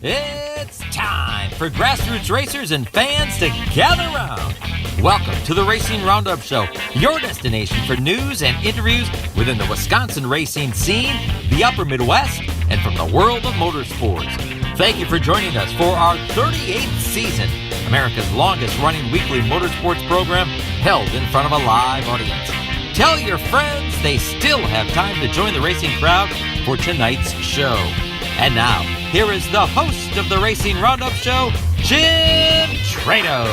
It's time for grassroots racers and fans to gather around. Welcome to the Racing Roundup Show, your destination for news and interviews within the Wisconsin racing scene, the upper Midwest, and from the world of motorsports. Thank you for joining us for our 38th season, America's longest running weekly motorsports program held in front of a live audience. Tell your friends they still have time to join the racing crowd for tonight's show. And now, here is the host of the Racing Roundup Show, Jim Trado.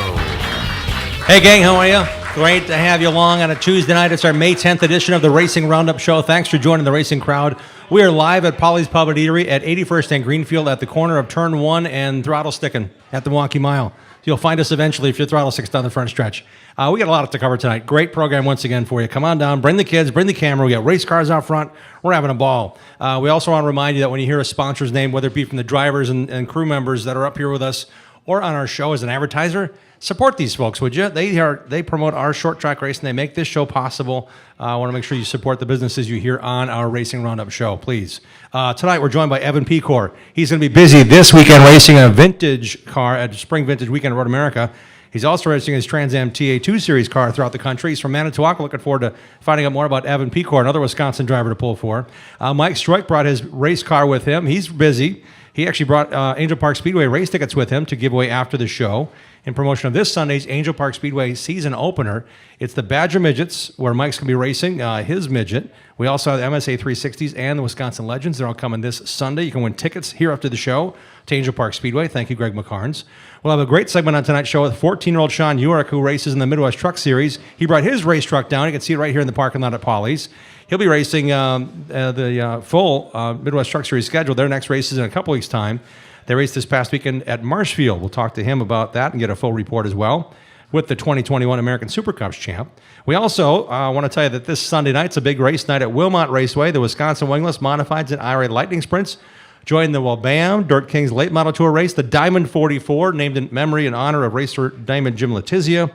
Hey gang, how are you? Great to have you along on a Tuesday night. It's our May 10th edition of the Racing Roundup Show. Thanks for joining the racing crowd. We are live at Polly's Pub and Eatery at 81st and Greenfield at the corner of Turn 1 and Throttle Stickin' at the Milwaukee Mile. You'll find us eventually if your throttle sticks down the front stretch. We got a lot to cover tonight. Great program once again for you. Come on down, bring the kids, bring the camera. We got race cars out front. We're having a ball. We also want to remind you that when you hear a sponsor's name, whether it be from the drivers and crew members that are up here with us or on our show as an advertiser, support these folks, would you? They promote our short track racing. They make this show possible. I want to make sure you support the businesses you hear on our Racing Roundup show, please. Tonight we're joined by Evan Pecor. He's going to be busy this weekend racing a vintage car at Spring Vintage Weekend at Road America. He's also racing his Trans Am TA2 Series car throughout the country. He's from Manitowoc. Looking forward to finding out more about Evan Pecor, another Wisconsin driver to pull for. Mike Stroik brought his race car with him. He's busy. He actually brought Angel Park Speedway race tickets with him to give away after the show in promotion of this Sunday's Angel Park Speedway season opener. It's the Badger Midgets, where Mike's going to be racing his midget. We also have the MSA 360s and the Wisconsin Legends. They're all coming this Sunday. You can win tickets here after the show to Angel Park Speedway. Thank you, Greg McCarnes. We'll have a great segment on tonight's show with 14-year-old Sean Urick, who races in the Midwest Truck Series. He brought his race truck down. You can see it right here in the parking lot at Polly's. He'll be racing the full Midwest Truck Series schedule. Their next race is in a couple weeks' time. They raced this past weekend at Marshfield. We'll talk to him about that and get a full report as well with the 2021 American Super Cups champ. We also want to tell you that this Sunday night's a big race night at Wilmot Raceway. The Wisconsin Wingless Modifieds and IRA Lightning Sprints join the Wabam Dirt Kings Late Model Tour race. The Diamond 44, named in memory and honor of racer Diamond Jim Letizia.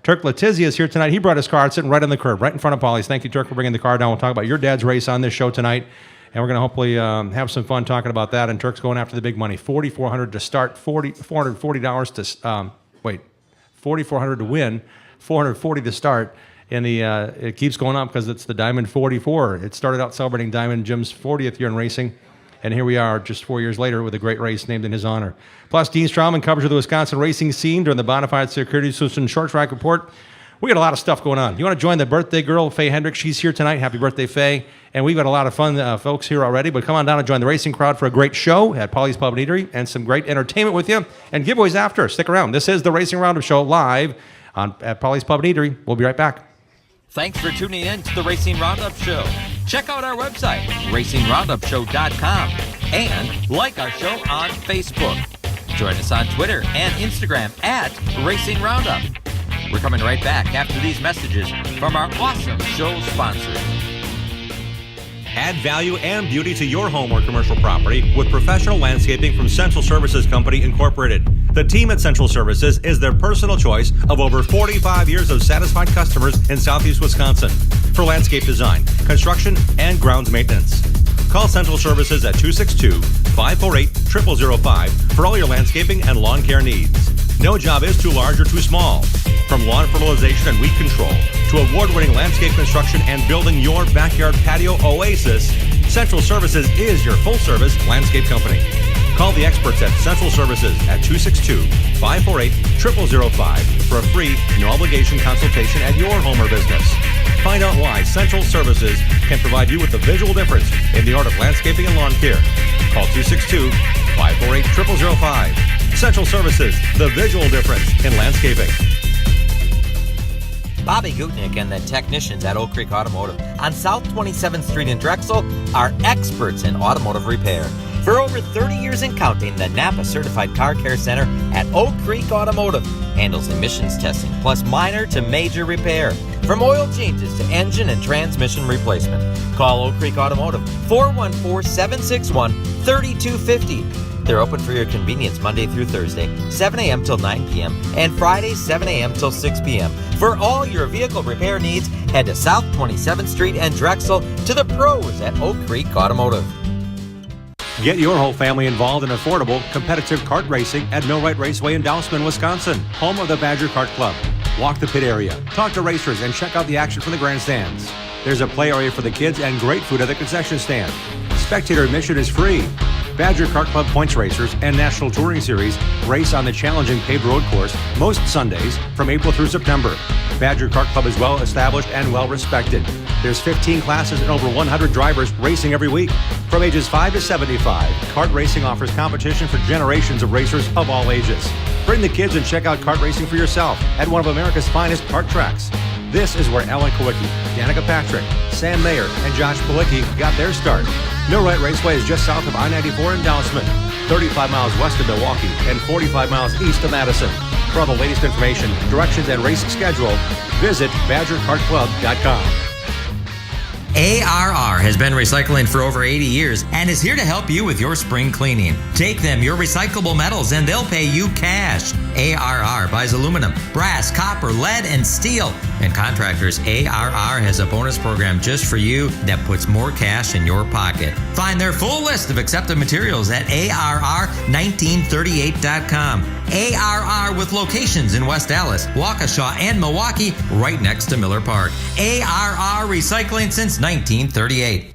Turk Letizia is here tonight. He brought his car. It's sitting right on the curb, right in front of Polly's. Thank you, Turk, for bringing the car down. We'll talk about your dad's race on this show tonight. And we're going to hopefully have some fun talking about that. And Turk's going after the big money. $4,400 to start, $440 to $4,400 to win, $440 to start. And it keeps going up because it's the Diamond 44. It started out celebrating Diamond Jim's 40th year in racing. And here we are just 4 years later with a great race named in his honor. Plus, Dean Strauman coverage of the Wisconsin racing scene during the Bonafide Security Solutions Short Track Report. We got a lot of stuff going on. You want to join the birthday girl, Faye Hendricks? She's here tonight. Happy birthday, Faye. And we've got a lot of fun folks here already. But come on down and join the racing crowd for a great show at Polly's Pub and Eatery and some great entertainment with you and giveaways after. Stick around. This is the Racing Roundup Show live at Polly's Pub and Eatery. We'll be right back. Thanks for tuning in to the Racing Roundup Show. Check out our website, racingroundupshow.com, and like our show on Facebook. Join us on Twitter and Instagram at Racing Roundup. We're coming right back after these messages from our awesome show sponsors. Add value and beauty to your home or commercial property with professional landscaping from Central Services Company, Incorporated. The team at Central Services is their personal choice of over 45 years of satisfied customers in Southeast Wisconsin for landscape design, construction, and grounds maintenance. Call Central Services at 262-548-0005 for all your landscaping and lawn care needs. No job is too large or too small. From lawn fertilization and weed control to award-winning landscape construction and building your backyard patio oasis, Central Services is your full-service landscape company. Call the experts at Central Services at 262-548-0005 for a free, no-obligation consultation at your home or business. Find out why Central Services can provide you with the visual difference in the art of landscaping and lawn care. Call 262-548-0005. Central Services, the visual difference in landscaping. Bobby Gutnick and the technicians at Oak Creek Automotive on South 27th Street in Drexel are experts in automotive repair. For over 30 years and counting, the Napa Certified Car Care Center at Oak Creek Automotive handles emissions testing plus minor to major repair, from oil changes to engine and transmission replacement. Call Oak Creek Automotive 414-761-3250. They're open for your convenience Monday through Thursday, 7 a.m. till 9 p.m. and Friday, 7 a.m. till 6 p.m. For all your vehicle repair needs, head to South 27th Street and Drexel to the pros at Oak Creek Automotive. Get your whole family involved in affordable, competitive kart racing at Millwright Raceway in Dousman, Wisconsin, home of the Badger Kart Club. Walk the pit area, talk to racers, and check out the action from the grandstands. There's a play area for the kids and great food at the concession stand. Spectator admission is free. Badger Kart Club Points Racers and National Touring Series race on the challenging paved road course most Sundays from April through September. Badger Kart Club is well established and well respected. There's 15 classes and over 100 drivers racing every week. From ages 5 to 75, kart racing offers competition for generations of racers of all ages. Bring the kids and check out kart racing for yourself at one of America's finest kart tracks. This is where Alan Kowicki, Danica Patrick, Sam Mayer, and Josh Palicki got their start. Millwright Raceway is just south of I-94 in Dousman, 35 miles west of Milwaukee, and 45 miles east of Madison. For all the latest information, directions, and race schedule, visit BadgerKartClub.com. ARR has been recycling for over 80 years and is here to help you with your spring cleaning. Take them your recyclable metals and they'll pay you cash. ARR buys aluminum, brass, copper, lead, and steel. And contractors, ARR has a bonus program just for you that puts more cash in your pocket. Find their full list of accepted materials at ARR1938.com. ARR with locations in West Allis, Waukesha, and Milwaukee, right next to Miller Park. ARR Recycling since 1938.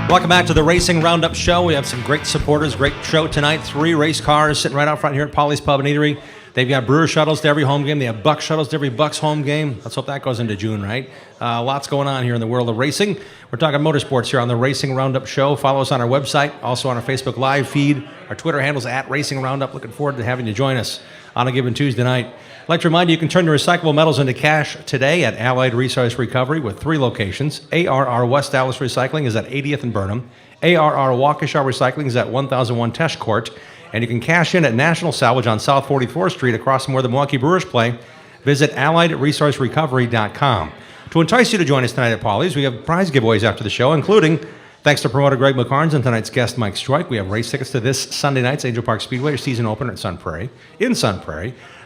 Welcome back to the Racing Roundup Show. We have some great supporters, great show tonight. 3 race cars sitting right out front here at Polly's Pub and Eatery. They've got Brewer shuttles to every home game. They have Buck shuttles to every Bucks home game. Let's hope that goes into June, right? Lots going on here in the world of racing. We're talking motorsports here on the Racing Roundup Show. Follow us on our website, also on our Facebook Live feed. Our Twitter handle's at Racing Roundup. Looking forward to having you join us on a given Tuesday night. I'd like to remind you, you can turn your recyclable metals into cash today at Allied Resource Recovery with 3 locations. ARR West Allis Recycling is at 80th and Burnham. ARR Waukesha Recycling is at 1001 Tesh Court. And you can cash in at National Salvage on South 44th Street across from where the Milwaukee Brewers play. Visit AlliedResourceRecovery.com. To entice you to join us tonight at Polly's, we have prize giveaways after the show, including, thanks to promoter Greg McCarnes and tonight's guest Mike Stroik, we have race tickets to this Sunday night's Angel Park Speedway season opener at Sun Prairie,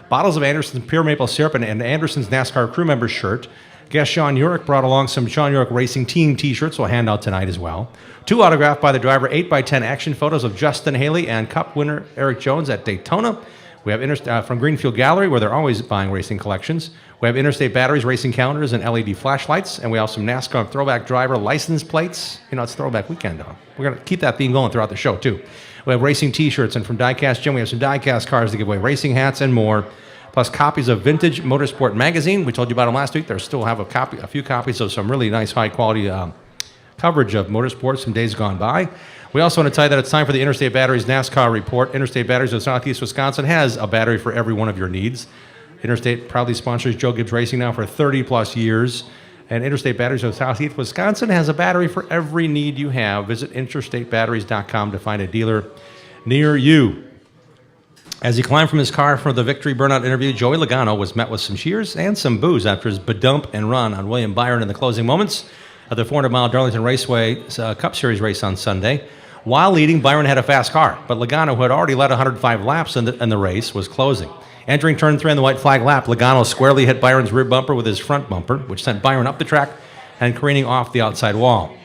bottles of Anderson's Pure Maple Syrup and Anderson's NASCAR crew member shirt. Guest Sean Urick brought along some Sean Urick Racing Team t-shirts we'll hand out tonight as well. 2 autographed by the driver 8x10 action photos of Justin Haley and Cup winner Eric Jones at Daytona. We have from Greenfield Gallery, where they're always buying racing collections. We have Interstate Batteries, racing calendars, and LED flashlights. And we have some NASCAR throwback driver license plates. You know, it's throwback weekend, though. We're going to keep that theme going throughout the show, too. We have racing t-shirts, and from Diecast Jim, we have some diecast cars to give away, racing hats, and more. Plus copies of Vintage Motorsport Magazine. We told you about them last week. They still have a few copies of some really nice, high-quality coverage of motorsports from days gone by. We also want to tell you that it's time for the Interstate Batteries NASCAR report. Interstate Batteries of Southeast Wisconsin has a battery for every one of your needs. Interstate proudly sponsors Joe Gibbs Racing now for 30-plus years. And Interstate Batteries of Southeast Wisconsin has a battery for every need you have. Visit interstatebatteries.com to find a dealer near you. As he climbed from his car for the victory burnout interview, Joey Logano was met with some cheers and some boos after his badump and run on William Byron in the closing moments of the 400-mile Darlington Raceway Cup Series race on Sunday. While leading, Byron had a fast car, but Logano, who had already led 105 laps in the race, was closing. Entering turn 3 on the white flag lap, Logano squarely hit Byron's rear bumper with his front bumper, which sent Byron up the track and careening off the outside wall.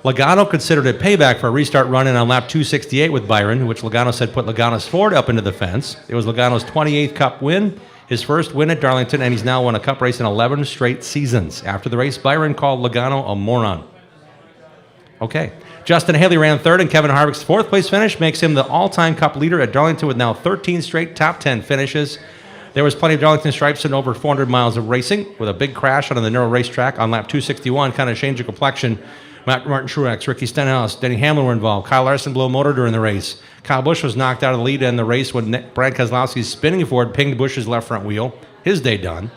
Logano considered it payback for a restart run-in on lap 268 with Byron, which Logano said put Logano's Ford up into the fence. It was Logano's 28th Cup win, his first win at Darlington, and he's now won a Cup race in 11 straight seasons. After the race, Byron called Logano a moron. Okay. Justin Haley ran 3rd, and Kevin Harvick's 4th place finish makes him the all-time Cup leader at Darlington with now 13 straight top 10 finishes. There was plenty of Darlington stripes in over 400 miles of racing, with a big crash on the narrow racetrack on lap 261, kind of changed the complexion. Martin Truex, Ricky Stenhouse, Denny Hamlin were involved. Kyle Larson blew a motor during the race. Kyle Busch was knocked out of the lead in the race when Brad Keselowski's spinning Ford pinged Busch's left front wheel. His day done.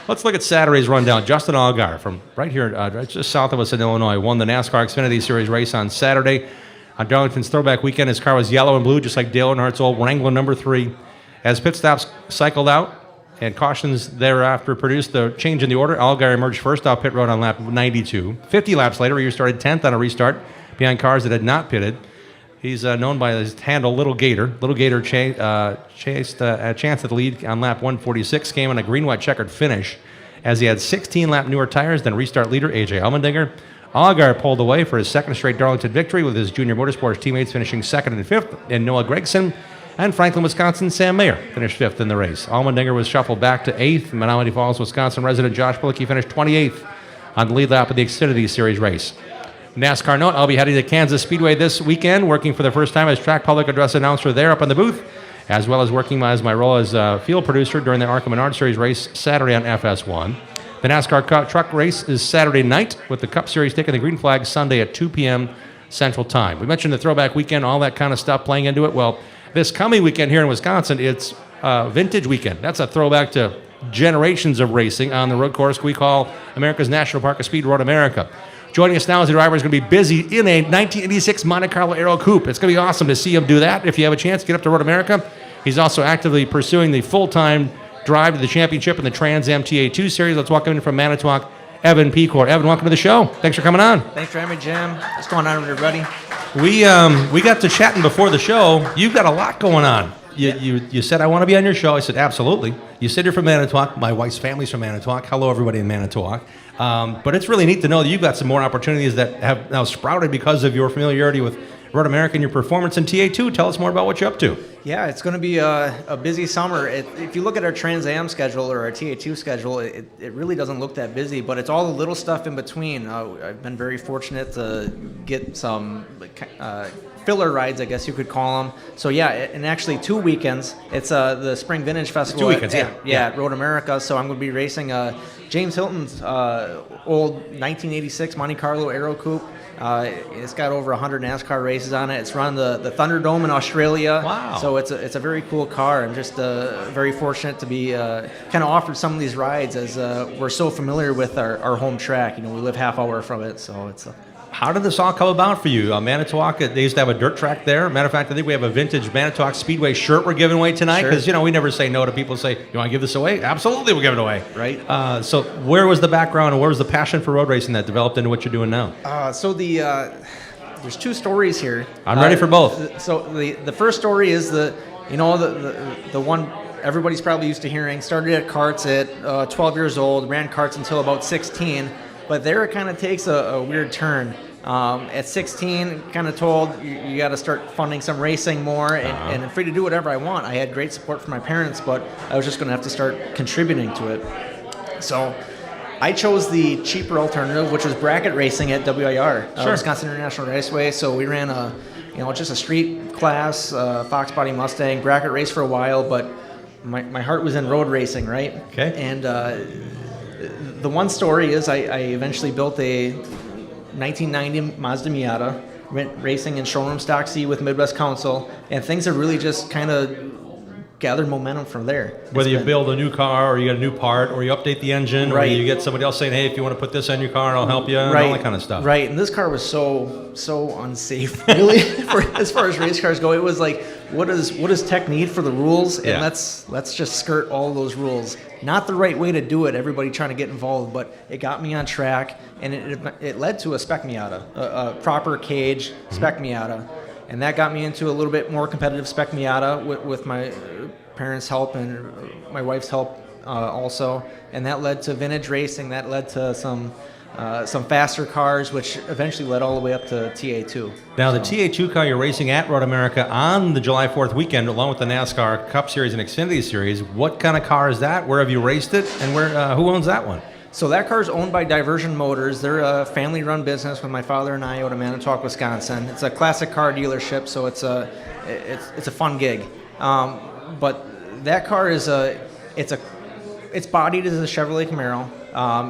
Let's look at Saturday's rundown. Justin Allgaier from right here, just south of us in Illinois, won the NASCAR Xfinity Series race on Saturday. On Darlington's throwback weekend, his car was yellow and blue, just like Dale Earnhardt's old Wrangler number 3. As pit stops cycled out and cautions thereafter produced the change in the order, Allgaier emerged first off pit road on lap 92. 50 laps later, he started 10th on a restart behind cars that had not pitted. He's known by his handle Little Gator. Little Gator chased a chance at the lead on lap 146, came on a green-white checkered finish as he had 16-lap newer tires than restart leader A.J. Allmendinger. Allgaier pulled away for his second straight Darlington victory with his junior motorsports teammates finishing second and fifth, and Noah Gregson and Franklin, Wisconsin, Sam Mayer finished fifth in the race. Allmendinger was shuffled back to eighth. Menominee Falls, Wisconsin resident Josh Bullock finished 28th on the lead lap of the Xfinity Series race. NASCAR note, I'll be heading to Kansas Speedway this weekend, working for the first time as track public address announcer there up in the booth, as well as working as my role as field producer during the ARCA Menard Series race Saturday on FS1. The NASCAR truck race is Saturday night, with the Cup Series taking the green flag Sunday at 2 p.m. Central Time. We mentioned the throwback weekend, all that kind of stuff playing into it. Well, this coming weekend here in Wisconsin, it's Vintage Weekend. That's a throwback to generations of racing on the road course we call America's National Park of Speed, Road America. Joining us now as the driver is going to be busy in a 1986 Monte Carlo Aero Coupe. It's going to be awesome to see him do that. If you have a chance, get up to Road America. He's also actively pursuing the full-time drive to the championship in the Trans Am TA2 series. Let's welcome in from Manitowoc, Evan Pecor. Evan, welcome to the show. Thanks for coming on. Thanks for having me, Jim. What's going on, everybody? We got to chatting before the show. You've got a lot going on. You said, I want to be on your show. I said, absolutely. You said you're from Manitowoc. My wife's family's from Manitowoc. Hello, everybody in Manitowoc. But it's really neat to know that you've got some more opportunities that have now sprouted because of your familiarity with Road America and your performance in TA2. Tell us more about what you're up to. Yeah, it's going to be a busy summer. If you look at our Trans Am schedule or our TA2 schedule, it really doesn't look that busy, but it's all the little stuff in between. I've been very fortunate to get some filler rides, I guess you could call them. So yeah, and actually 2 weekends. It's the Spring Vintage Festival. 2 weekends, at Road America. So I'm going to be racing James Hilton's old 1986 Monte Carlo Aero Coupe. It's got over 100 NASCAR races on it. It's run the Thunderdome in Australia. Wow. So it's a very cool car. I'm just very fortunate to be kind of offered some of these rides as we're so familiar with our home track. You know, we live half hour from it, so it's How did this all come about for you? Manitowoc, they used to have a dirt track there. Matter of fact, I think we have a vintage Manitowoc Speedway shirt we're giving away tonight because, Sure. we never say no to people say, you want to give this away? Absolutely, we'll give it away. Right. So where was the background and where was the passion for road racing that developed into what you're doing now? There's two stories here. I'm ready for both. So the first story is the one everybody's probably used to hearing. Started at karts at 12 years old, ran karts until about 16, but there it kind of takes a weird turn. At 16, kind of told you got to start funding some racing more and I'm free to do whatever I want. I had great support from my parents, but I was just going to have to start contributing to it. So I chose the cheaper alternative, which was bracket racing at WIR, Wisconsin International Raceway. So we ran just a street class, Fox Body Mustang bracket race for a while, but my heart was in road racing, right? Okay. And the one story is I eventually built a 1990 Mazda Miata, went racing in showroom stock C with Midwest Council, and things have really just kind of gathered momentum from there. Whether you build a new car or you get a new part or you update the engine or you get somebody else saying, hey, if you want to put this on your car, I'll help you, and all that kind of stuff. Right, and this car was so unsafe, really, as far as race cars go. It was like, what does tech need for the rules? And let's just skirt all those rules. Not the right way to do it, everybody trying to get involved, but it got me on track, and it led to a spec Miata, a proper cage spec Miata. And that got me into a little bit more competitive spec Miata with my parents' help and my wife's help also. And that led to vintage racing. That led to some faster cars, which eventually led all the way up to TA2. Now, the TA2 car you're racing at Road America on the July 4th weekend, along with the NASCAR Cup Series and Xfinity Series, what kind of car is that? Where have you raced it? And who owns that one? So that car is owned by Diversion Motors. They're a family-run business with my father and I out of Manitowoc, Wisconsin. It's a classic car dealership, so it's a fun gig. But that car is it's bodied as a Chevrolet Camaro.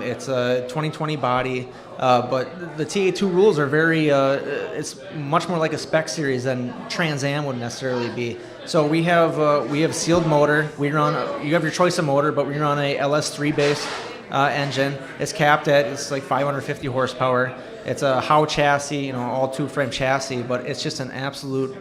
It's a 2020 body, but the TA2 rules are very. It's much more like a spec series than Trans Am would necessarily be. So we have sealed motor. You have your choice of motor, but we run a LS3 based engine. It's capped at like 550 horsepower. It's a Howe chassis, all two-frame chassis, but it's just an absolute,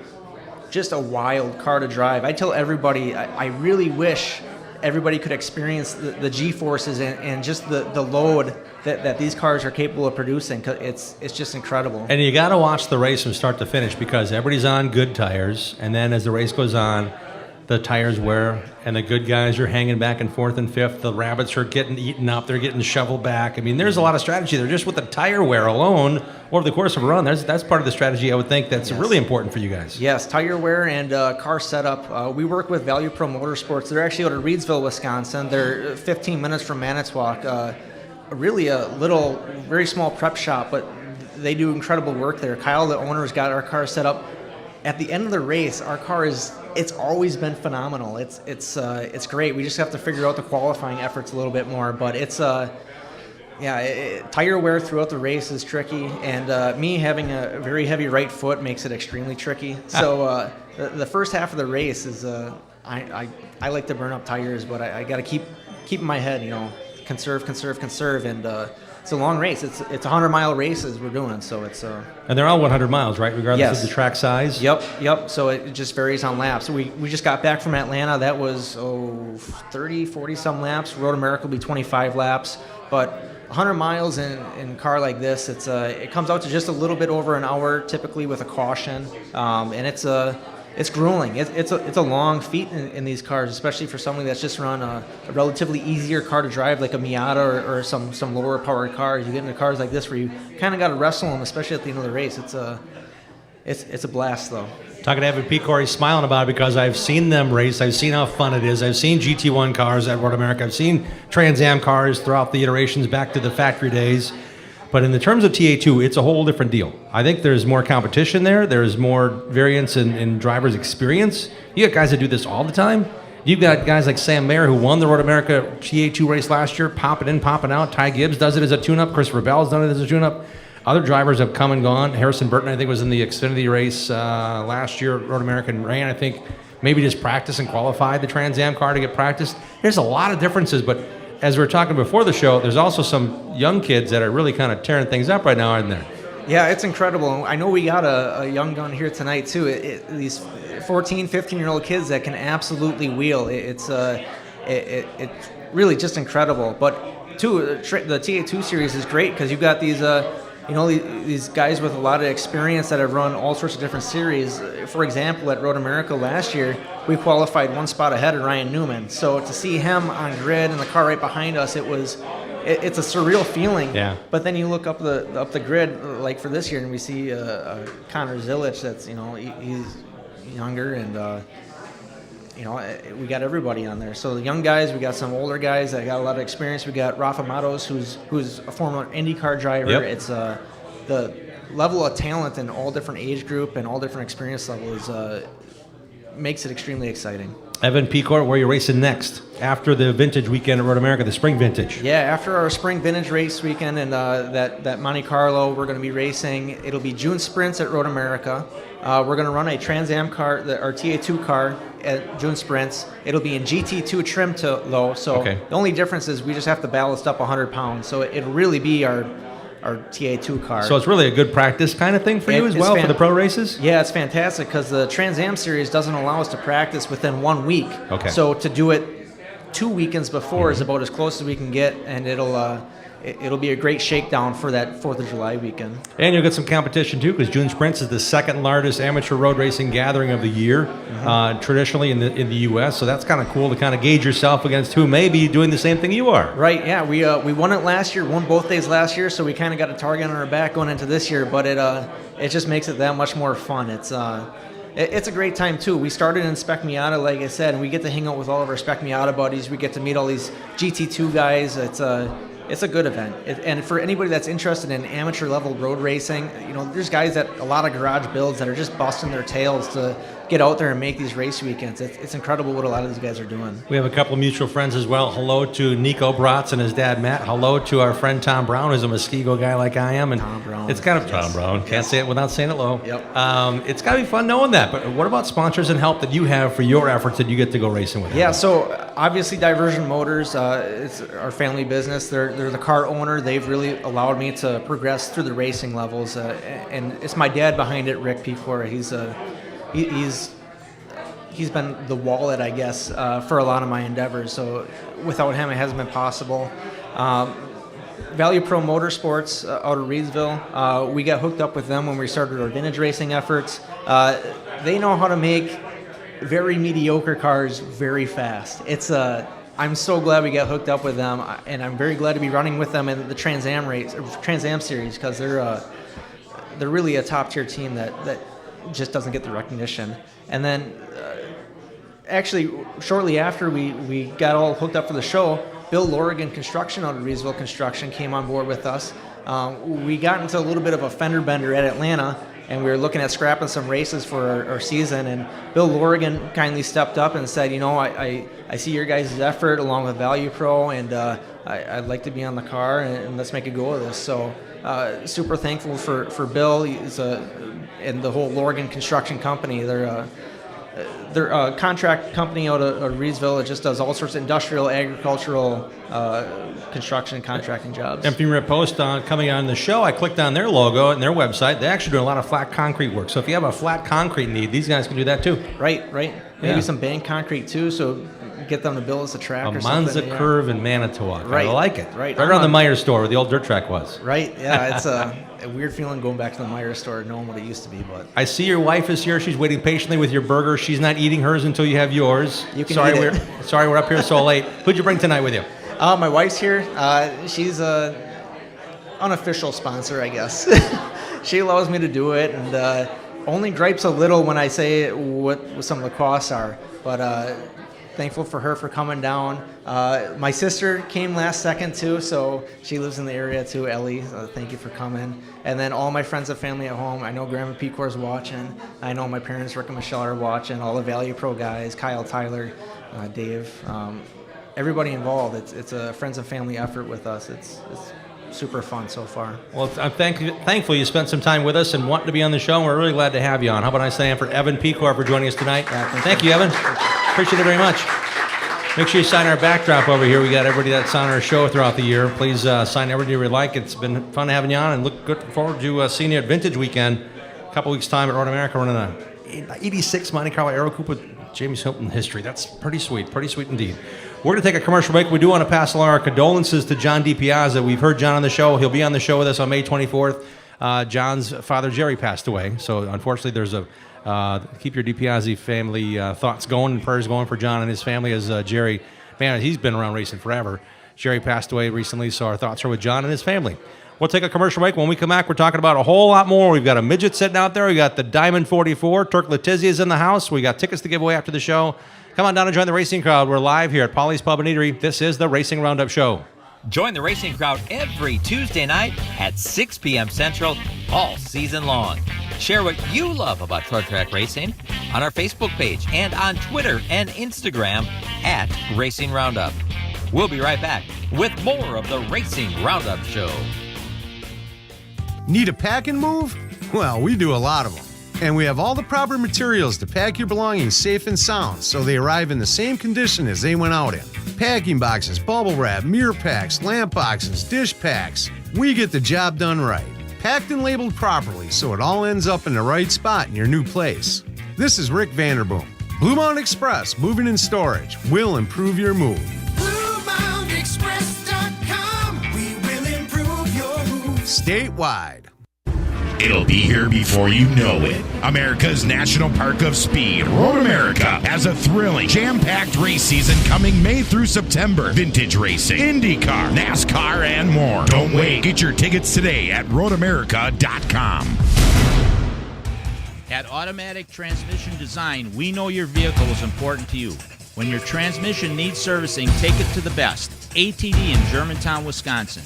just a wild car to drive. I tell everybody, I really wish everybody could experience the G-forces and just the load that these cars are capable of producing. It's just incredible. And you got to watch the race from start to finish because everybody's on good tires, and then as the race goes on, the tires wear, and the good guys are hanging back and forth in fifth. The rabbits are getting eaten up. They're getting shoveled back. I mean, there's a lot of strategy there. Just with the tire wear alone over the course of a run, that's part of the strategy I would think that's really important for you guys. Yes, tire wear and car setup. We work with Value Pro Motorsports. They're actually out of Reedsville, Wisconsin. They're 15 minutes from Manitowoc. Really a little, very small prep shop, but they do incredible work there. Kyle, the owner, has got our car set up. At the end of the race, our car it's always been phenomenal. It's great. We just have to figure out the qualifying efforts a little bit more, but it's tire wear throughout the race is tricky, and me having a very heavy right foot makes it extremely tricky. So the first half of the race is I like to burn up tires, but I got to keep in my head, conserve, and it's a long race. It's 100-mile races we're doing, so it's and they're all 100 miles, right? Regardless of the track size. Yep. So it just varies on laps. We just got back from Atlanta. That was 30, 40 some laps. Road America will be 25 laps, but 100 miles in a car like this, it comes out to just a little bit over an hour, typically with a caution, and it's grueling. It's a long feat in these cars, especially for somebody that's just run a relatively easier car to drive, like a Miata or some lower powered cars. You get into cars like this where you kind of got to wrestle them, especially at the end of the race. It's a blast, though. Talking to Evan Pecor, he's smiling about it because I've seen them race. I've seen how fun it is. I've seen GT1 cars at Road America. I've seen Trans Am cars throughout the iterations back to the factory days. But in the terms of TA2, it's a whole different deal. I think there's more competition there. There's more variance in drivers' experience. You got guys that do this all the time. You've got guys like Sam Mayer, who won the Road America TA2 race last year, popping in, popping out. Ty Gibbs does it as a tune-up. Christopher Bell's done it as a tune-up. Other drivers have come and gone. Harrison Burton, I think, was in the Xfinity race last year at Road America and ran, I think, maybe just practice and qualified the Trans Am car to get practice. There's a lot of differences, but as we were talking before the show, there's also some young kids that are really kind of tearing things up right now, aren't there? Yeah, it's incredible. I know we got a young gun here tonight, too. These 14, 15-year-old kids that can absolutely wheel. It's really just incredible. But, too, the TA2 series is great because you've got these these guys with a lot of experience that have run all sorts of different series. For example, at Road America last year, we qualified one spot ahead of Ryan Newman. So to see him on grid and the car right behind us, it's a surreal feeling. Yeah. But then you look up the grid, like for this year, and we see Connor Zilich. That's he's younger, and we got everybody on there. So the young guys, we got some older guys that got a lot of experience. We got Rafa Matos, who's a former IndyCar driver. Yep. It's the level of talent in all different age group and all different experience levels makes it extremely exciting. Evan Pecor, where are you racing next after the vintage weekend at Road America, the spring vintage? Yeah, after our spring vintage race weekend and that Monte Carlo, we're going to be racing. It'll be June sprints at Road America. We're going to run a Trans Am car, our TA2 car at June sprints. It'll be in GT2 trim though, so The only difference is we just have to ballast up 100 pounds. So it'll really be our TA2 car. So it's really a good practice kind of thing for you as well for the pro races? Yeah, it's fantastic because the Trans Am series doesn't allow us to practice within 1 week. Okay. So to do it 2 weekends before is about as close as we can get, and it'll be a great shakedown for that 4th of July weekend. And you'll get some competition too, because June Sprints is the second largest amateur road racing gathering of the year, traditionally in the U.S. So that's kind of cool to kind of gauge yourself against who may be doing the same thing you are. Right. Yeah. We won it last year, won both days last year, so we kind of got a target on our back going into this year. But it just makes it that much more fun. It's a great time too. We started in Spec Miata, like I said, and we get to hang out with all of our Spec Miata buddies. We get to meet all these GT2 guys. It's a good event. And for anybody that's interested in amateur level road racing, there's guys that a lot of garage builds that are just busting their tails to get out there and make these race weekends. It's incredible what a lot of these guys are doing. We have a couple of mutual friends as well. Hello to Nico Bratz and his dad Matt. Hello to our friend Tom Brown, who's a Muskego guy like I am. And Tom Brown. It's kind of Tom Brown. Can't say it without saying it low. Yep. It's got to be fun knowing that. But what about sponsors and help that you have for your efforts that you get to go racing with? Yeah. So obviously Diversion Motors, it's our family business. They're the car owner. They've really allowed me to progress through the racing levels, and it's my dad behind it, Rick Pecor. He's been the wallet, I guess, for a lot of my endeavors. So without him, it hasn't been possible. Value Pro Motorsports out of Reedsville, we got hooked up with them when we started our vintage racing efforts. They know how to make very mediocre cars very fast. I'm so glad we got hooked up with them, and I'm very glad to be running with them in the Trans Am series, because they're really a top tier team that just doesn't get the recognition. And then actually shortly after we got all hooked up for the show, Bill Lorigan Construction out of Reesville Construction came on board with us. We got into a little bit of a fender bender at Atlanta, and we were looking at scrapping some races for our season, and Bill Lorigan kindly stepped up and said, I see your guys' effort along with Value Pro, and I'd like to be on the car, and let's make a go of this. So super thankful for Bill and the whole Lorigan Construction Company. They're a contract company out of Reesville. It just does all sorts of industrial, agricultural, construction, contracting jobs. And from your post coming on the show, I clicked on their logo and their website. They actually do a lot of flat concrete work. So if you have a flat concrete need, these guys can do that too. Right. Maybe some bank concrete too, so get them to build us a track or something. Monza Curve in Manitowoc. Right. I like it. Right around the Meyer store where the old dirt track was. Right, yeah. It's a weird feeling going back to the Meyer store knowing what it used to be. But I see your wife is here. She's waiting patiently with your burger. She's not eating hers until you have yours. You can eat it. Sorry we're up here so late. Who'd you bring tonight with you? My wife's here. She's a unofficial sponsor, I guess. She allows me to do it, and only gripes a little when I say what some of the costs are. But thankful for her for coming down. My sister came last second too, so she lives in the area too, Ellie. Thank you for coming. And then all my friends and family at home. I know Grandma Pecor's watching. I know my parents, Rick and Michelle, are watching. All the Value Pro guys, Kyle, Tyler, Dave. Everybody involved. It's a friends and family effort with us. It's super fun so far. Well, I'm thankful you spent some time with us and wanting to be on the show, and we're really glad to have you on. How about I say for Evan Pecor for joining us tonight? Yeah, thank you, Evan. Appreciate it very much. Make sure you sign our backdrop over here. We got everybody that's on our show throughout the year. Please sign everybody you like. It's been fun having you on, and look forward to seeing you at Vintage Weekend a couple weeks' time at Road America, running a 86 Monte Carlo Aero Coupe with James Hilton history. That's pretty sweet indeed. We're going to take a commercial break. We do want to pass along our condolences to John DiPiazza. We've heard John on the show. He'll be on the show with us on May 24th. John's father, Jerry, passed away. So, unfortunately, there's keep your DiPiazza family thoughts going and prayers going for John and his family as Jerry, man, he's been around racing forever. Jerry passed away recently, so our thoughts are with John and his family. We'll take a commercial break. When we come back, we're talking about a whole lot more. We've got a midget sitting out there. We got the Diamond 44. Turk Letizia is in the house. We got tickets to give away after the show. Come on down and join the racing crowd. We're live here at Polly's Pub and Eatery. This is the Racing Roundup Show. Join the racing crowd every Tuesday night at 6 p.m. Central all season long. Share what you love about short track racing on our Facebook page and on Twitter and Instagram at Racing Roundup. We'll be right back with more of the Racing Roundup Show. Need a pack and move? Well, we do a lot of them. And we have all the proper materials to pack your belongings safe and sound so they arrive in the same condition as they went out in. Packing boxes, bubble wrap, mirror packs, lamp boxes, dish packs. We get the job done right. Packed and labeled properly so it all ends up in the right spot in your new place. This is Rick Vanderboom. Blue Mountain Express Moving and Storage will improve your move. BlueMountainExpress.com. We will improve your move. Statewide. It'll be here before you know it. America's National Park of Speed, Road America, has a thrilling, jam-packed race season coming May through September. Vintage racing, IndyCar, NASCAR, and more. Don't wait. Get your tickets today at roadamerica.com. At Automatic Transmission Design, we know your vehicle is important to you. When your transmission needs servicing, take it to the best. ATD in Germantown, Wisconsin.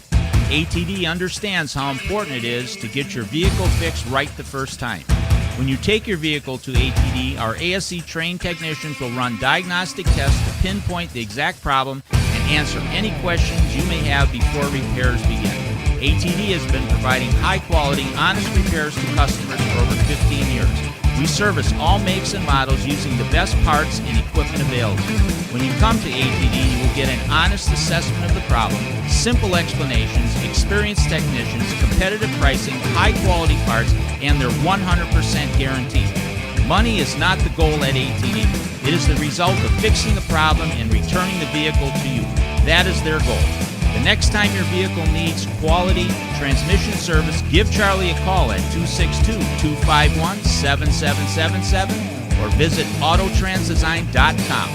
ATD understands how important it is to get your vehicle fixed right the first time. When you take your vehicle to ATD, our ASE-trained technicians will run diagnostic tests to pinpoint the exact problem and answer any questions you may have before repairs begin. ATD has been providing high-quality, honest repairs to customers for over 15 years. We service all makes and models using the best parts and equipment available. When you come to ATD, you will get an honest assessment of the problem, simple explanations, experienced technicians, competitive pricing, high-quality parts, and their 100% guarantee. Money is not the goal at ATD. It is the result of fixing the problem and returning the vehicle to you. That is their goal. The next time your vehicle needs quality transmission service, give Charlie a call at 262-251-7777 or visit autotransdesign.com.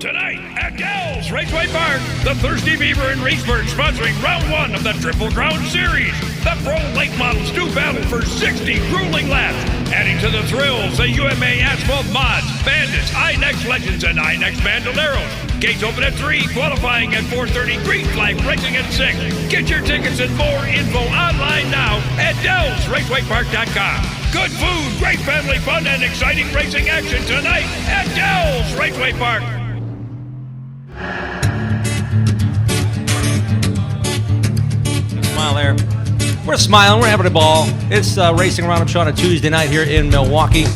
Tonight at Gals Raceway Park, the Thirsty Beaver in Reedsburg sponsoring round 1 of the Triple Crown Series. The pro late models do battle for 60 grueling laps. Adding to the thrills, the UMA Asphalt Mods, Bandits, iNext Legends, and iNext Bandoleros. Gates open at 3, qualifying at 4:30, green flag racing at 6. Get your tickets and more info online now at DellsRacewayPark.com. Good food, great family fun, and exciting racing action tonight at Dell's Raceway Park. Smile there. We're smiling. We're having a ball. It's Racing Roundup show on a Tuesday night here in Milwaukee.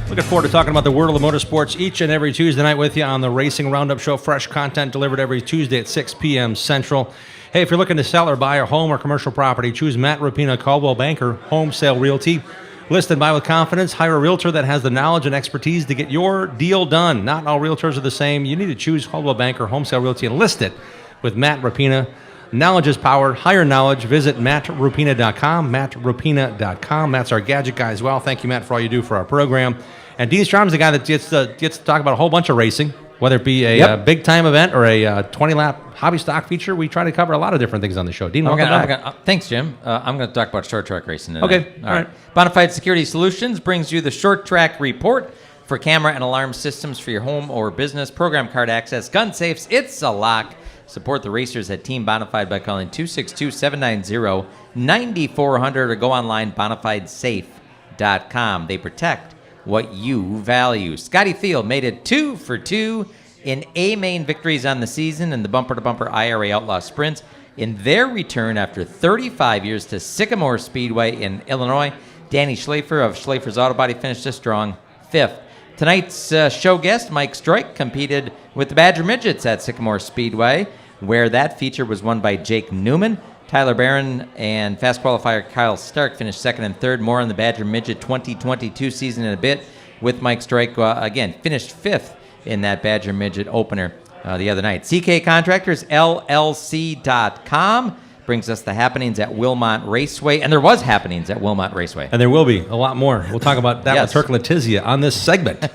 Looking forward to talking about the world of motorsports each and every Tuesday night with you on the Racing Roundup show. Fresh content delivered every Tuesday at 6 p.m. Central. Hey, if you're looking to sell or buy a home or commercial property, choose Matt Rapina, Caldwell Banker, Home Sale Realty. List and buy with confidence. Hire a realtor that has the knowledge and expertise to get your deal done. Not all realtors are the same. You need to choose Caldwell Banker, Home Sale Realty, and list it with Matt Rapina. Knowledge is power. Hire knowledge. Visit mattrapina.com, mattrapina.com. Matt's our gadget guy as well. Thank you, Matt, for all you do for our program. And Dean Strom's the guy that gets to talk about a whole bunch of racing, whether it be a big-time event or a 20-lap hobby stock feature. We try to cover a lot of different things on the show. Dean, welcome back. Thanks, Jim. I'm going to talk about short track racing tonight. Okay, all right. Bonafide Security Solutions brings you the Short Track Report for camera and alarm systems for your home or business, program card access, gun safes. It's a lock. Support the racers at Team Bonafide by calling 262-790-9400 or go online, bonafidesafe.com. They protect what you value. Scotty Field made it 2 for 2 in A-main victories on the season and the bumper-to-bumper IRA Outlaw Sprints in their return after 35 years to Sycamore Speedway in Illinois. Danny Schlafer of Schlafer's Auto Body finished a strong 5th. Tonight's show guest, Mike Stroik, competed with the Badger Midgets at Sycamore Speedway, where that feature was won by Jake Newman. Tyler Barron and fast qualifier Kyle Stark finished 2nd and 3rd. More on the Badger Midget 2022 season in a bit with Mike Stroik. Again, finished 5th in that Badger Midget opener the other night. CK Contractors, LLC.com. Brings us the happenings at Wilmot Raceway. And there was happenings at Wilmot Raceway. And there will be a lot more. We'll talk about that with Turk Letizia on this segment.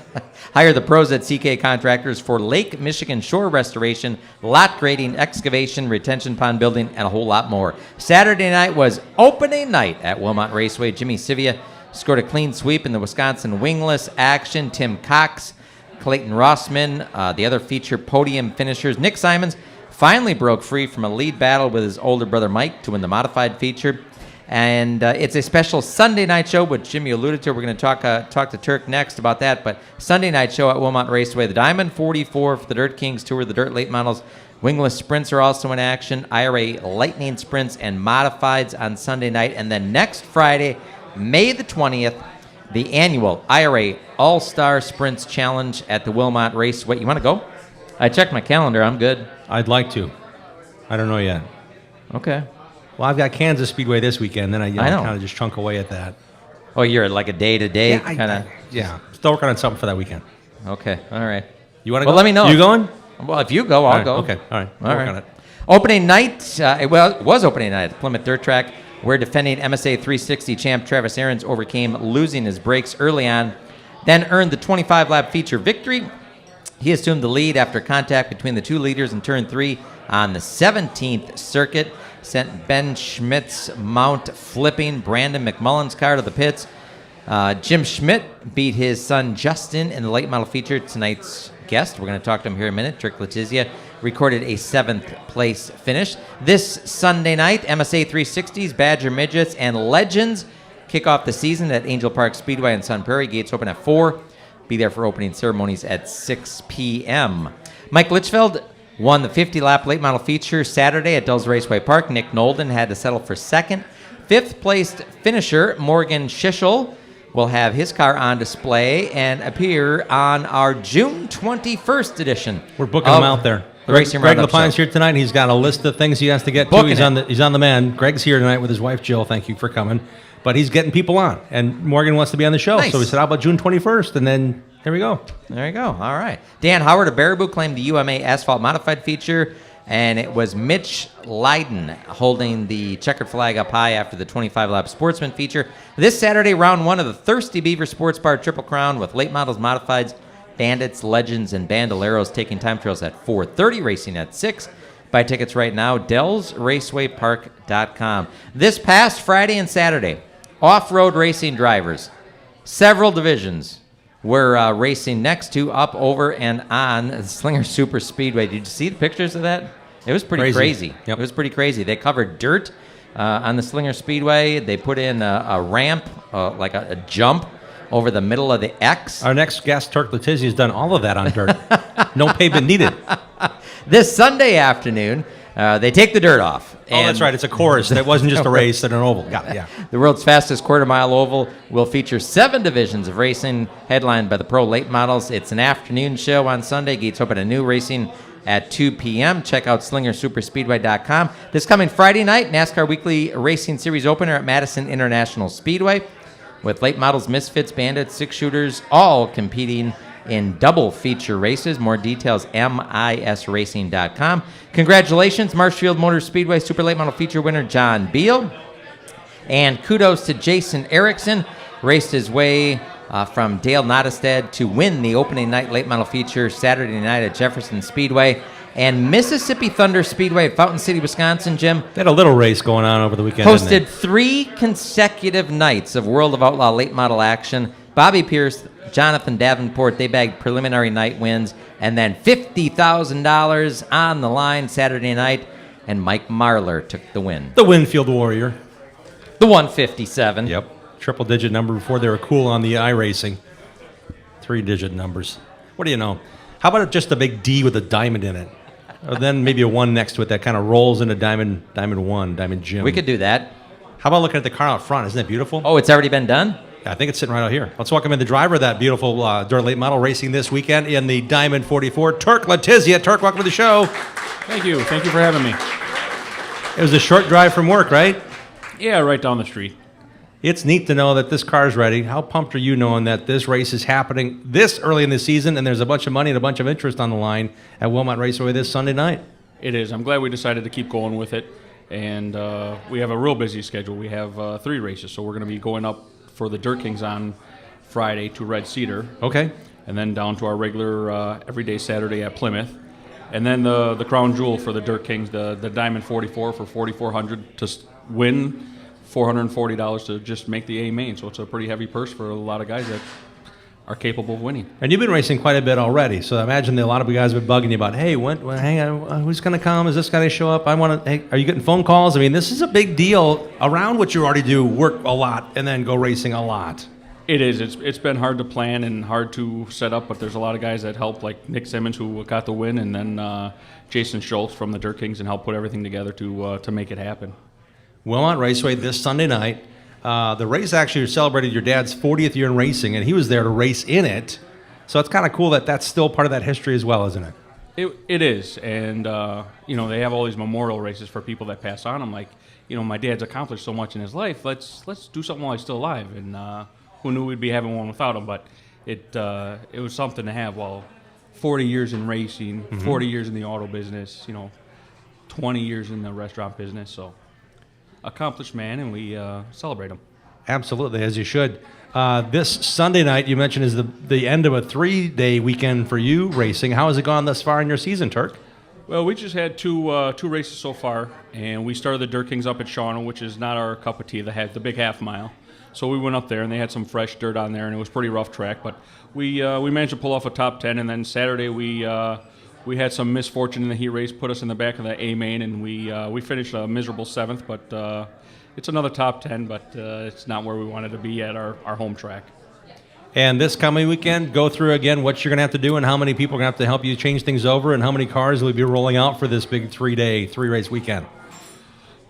Hire the pros at CK Contractors for Lake Michigan shore restoration, lot grading, excavation, retention pond building, and a whole lot more. Saturday night was opening night at Wilmot Raceway. Jimmy Sivia scored a clean sweep in the Wisconsin wingless action. Tim Cox, Clayton Rossman, the other feature podium finishers. Nick Simons finally broke free from a lead battle with his older brother Mike to win the modified feature. And it's a special Sunday night show, which Jimmy alluded to. We're going to talk to Turk next about that. But Sunday night show at Wilmot Raceway. The Diamond 44 for the Dirt Kings Tour, the Dirt Late Models. Wingless sprints are also in action. IRA Lightning sprints and modifieds on Sunday night. And then next Friday, May the 20th, the annual IRA All-Star Sprints Challenge at the Wilmot Raceway. You want to go? I checked my calendar. I'm good. I'd like to. I don't know yet. Okay. Well, I've got Kansas Speedway this weekend. Then I know. kind of just chunk away at that. Oh, you're like a day-to-day kind of? Yeah. Still working on something for that weekend. Okay. All right. You want to go? Well, let me know. You going? Well, if you go, I'll go. Okay. All right. All Work on it. Opening night, it was opening night at Plymouth Dirt Track, where defending MSA 360 champ Travis Aarons overcame losing his brakes early on, then earned the 25-lap feature victory. He assumed the lead after contact between the two leaders in turn 3 on the 17th circuit, sent Ben Schmidt's mount flipping Brandon McMullen's car to the pits. Jim Schmidt beat his son Justin in the late model feature. Tonight's guest, we're going to talk to him here in a minute, Turk Letizia, recorded a 7th place finish. This Sunday night, MSA 360s, Badger Midgets, and Legends kick off the season at Angel Park Speedway in Sun Prairie. Gates open at 4. Be there for opening ceremonies at 6 p.m. Mike Litchfield won the 50-lap late model feature Saturday at Dulles Raceway Park. Nick Nolden had to settle for 2nd. 5th-placed finisher Morgan Schischel will have his car on display and appear on our June 21st edition. We're booking him out there. Greg LaPine's here tonight. He's got a list of things he has to get to. He's on the man. Greg's here tonight with his wife, Jill. Thank you for coming. But he's getting people on, and Morgan wants to be on the show. Nice. So we said, how about June 21st? And then here we go. There you go. All right. Dan Howard of Baraboo claimed the UMA Asphalt Modified feature And it was Mitch Leiden holding the checkered flag up high after the 25-lap Sportsman feature. This Saturday, round 1 of the Thirsty Beaver Sports Bar Triple Crown with late models, modifieds, bandits, legends, and bandoleros taking time trials at 4:30, racing at 6. Buy tickets right now, DellsRacewayPark.com. This past Friday and Saturday, off-road racing drivers, several divisions, were racing next to, up, over, and on the Slinger Super Speedway. Did you see the pictures of that? It was pretty crazy. Yep. It was pretty crazy. They covered dirt on the Slinger Speedway. They put in a ramp, like a jump over the middle of the X. Our next guest, Turk Letizia, has done all of that on dirt. No pavement needed. This Sunday afternoon, they take the dirt off. Oh, that's right. It's a course. That wasn't just a race at an oval. Got it, yeah. The world's fastest quarter-mile oval will feature 7 divisions of racing, headlined by the pro late models. It's an afternoon show on Sunday. Gates open to new racing at 2 p.m. Check out SlingerSuperSpeedway.com. This coming Friday night, NASCAR Weekly Racing Series opener at Madison International Speedway, with late models, misfits, bandits, six-shooters, all competing in double feature races. More details, misracing.com. Congratulations, Marshfield Motor Speedway Super Late Model Feature winner John Beal. And kudos to Jason Erickson. Raced his way from Dale Nottestad to win the opening night Late Model Feature Saturday night at Jefferson Speedway. And Mississippi Thunder Speedway at Fountain City, Wisconsin, Jim. They had a little race going on over the weekend. Hosted 3 consecutive nights of World of Outlaw late model action. Bobby Pierce, Jonathan Davenport, they bagged preliminary night wins, and then $50,000 on the line Saturday night, and Mike Marlar took the win. The Winfield Warrior. The 157. Yep. Triple-digit number before they were cool on the iRacing. 3-digit numbers. What do you know? How about just a big D with a diamond in it? Or then maybe a 1 next to it that kind of rolls into Diamond 1, Diamond Jim. We could do that. How about looking at the car out front? Isn't that beautiful? Oh, it's already been done? I think it's sitting right out here. Let's welcome in the driver of that beautiful dirt late model racing this weekend in the Diamond 44, Turk Letizia. Turk, welcome to the show. Thank you. Thank you for having me. It was a short drive from work, right? Yeah, right down the street. It's neat to know that this car's ready. How pumped are you knowing that this race is happening this early in the season and there's a bunch of money and a bunch of interest on the line at Wilmot Raceway this Sunday night? It is. I'm glad we decided to keep going with it. And we have a real busy schedule. We have 3 races, so we're going to be going up for the Dirt Kings on Friday to Red Cedar. Okay. And then down to our regular everyday Saturday at Plymouth. And then the crown jewel for the Dirt Kings, the Diamond 44 for $4,400 to win, $440 to just make the A main. So it's a pretty heavy purse for a lot of guys that are capable of winning. And you've been racing quite a bit already, so I imagine that a lot of you guys have been bugging you about, hey, hang on, who's going to come? Is this guy going to show up? Hey, are you getting phone calls? I mean, this is a big deal around what you already do, work a lot, and then go racing a lot. It is. It's been hard to plan and hard to set up, but there's a lot of guys that help, like Nick Simmons, who got the win, and then Jason Schultz from the Dirt Kings, and help put everything together to make it happen. Wilmot Raceway this Sunday night. The race actually celebrated your dad's 40th year in racing, and he was there to race in it. So it's kind of cool that that's still part of that history as well, isn't it? It is, and they have all these memorial races for people that pass on. I'm like, my dad's accomplished so much in his life. Let's do something while he's still alive. And who knew we'd be having one without him? But it was something to have. While 40 years in racing, 40 years in the auto business, 20 years in the restaurant business. So accomplished man, and we celebrate him. Absolutely, as you should. This Sunday night, you mentioned, is the end of a 3-day weekend for you racing. How has it gone thus far in your season, Turk? Well, we just had two races so far, and we started the Dirt Kings up at Shawnee, which is not our cup of tea. They had the big half mile. So we went up there, and they had some fresh dirt on there, and it was pretty rough track. But we managed to pull off a top 10, and then Saturday we had some misfortune in the heat race, put us in the back of the A main, and we finished a miserable 7th. But it's another top 10, but it's not where we wanted to be at our home track. And this coming weekend, go through again what you're going to have to do and how many people are going to have to help you change things over and how many cars will be rolling out for this big 3-race weekend.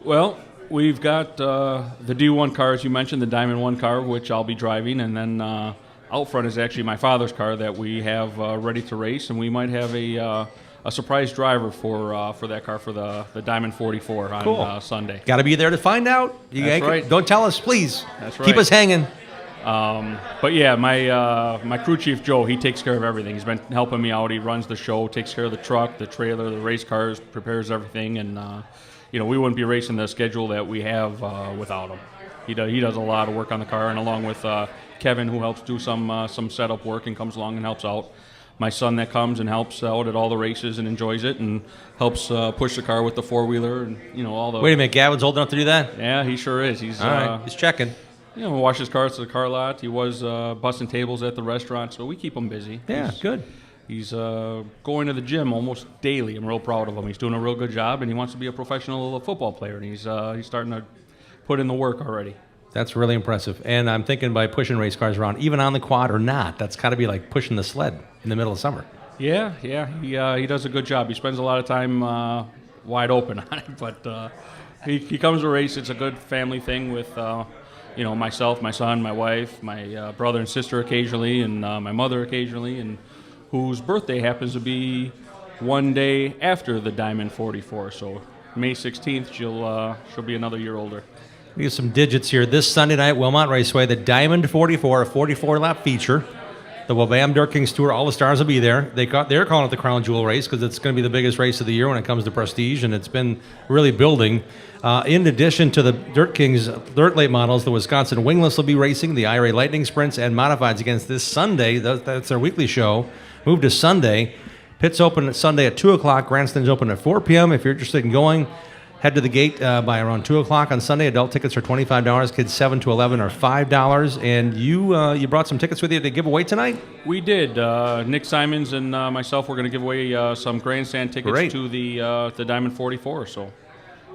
Well, we've got the D1 car, as you mentioned, the Diamond 1 car, which I'll be driving, and then out front is actually my father's car that we have ready to race, and we might have a surprise driver for that car for the Diamond 44 on Sunday. Got to be there to find out. That's right. Don't tell us, please. That's right. Keep us hanging. But yeah, my crew chief Joe, he takes care of everything. He's been helping me out. He runs the show, takes care of the truck, the trailer, the race cars, prepares everything, and we wouldn't be racing the schedule that we have without him. He does a lot of work on the car, and along with Kevin, who helps do some setup work and comes along and helps out. My son that comes and helps out at all the races and enjoys it and helps push the car with the four-wheeler and all the. Wait a minute, Gavin's old enough to do that? Yeah, he sure is. He's all right. He's checking. Washes cars at the car lot. He was bussing tables at the restaurant, so we keep him busy. Yeah, good. He's going to the gym almost daily. I'm real proud of him. He's doing a real good job, and he wants to be a professional football player, and he's starting to put in the work already. That's really impressive. And I'm thinking by pushing race cars around, even on the quad or not, that's got to be like pushing the sled in the middle of summer. Yeah. He does a good job. He spends a lot of time wide open on it, but he comes to race. It's a good family thing with myself, my son, my wife, my brother and sister occasionally, and my mother occasionally, and whose birthday happens to be one day after the Diamond 44. So May 16th, she'll be another year older. We get some digits here. This Sunday night, Wilmot Raceway, the Diamond 44, a 44-lap feature. The Wabam Dirt Kings Tour, all the stars will be there. They're calling it the Crown Jewel race because it's going to be the biggest race of the year when it comes to prestige, and it's been really building. In addition to the Dirt Kings dirt late models, the Wisconsin Wingless will be racing, the IRA Lightning Sprints, and Modifieds against this Sunday. That's their weekly show. Moved to Sunday. Pits open Sunday at 2 o'clock. Grandstands open at 4 p.m. If you're interested in going, head to the gate by around 2 o'clock on Sunday. Adult tickets are $25. Kids 7 to 11 are $5. And you brought some tickets with you to give away tonight? We did. Nick Simons and myself were going to give away some grandstand tickets to the Diamond 44. So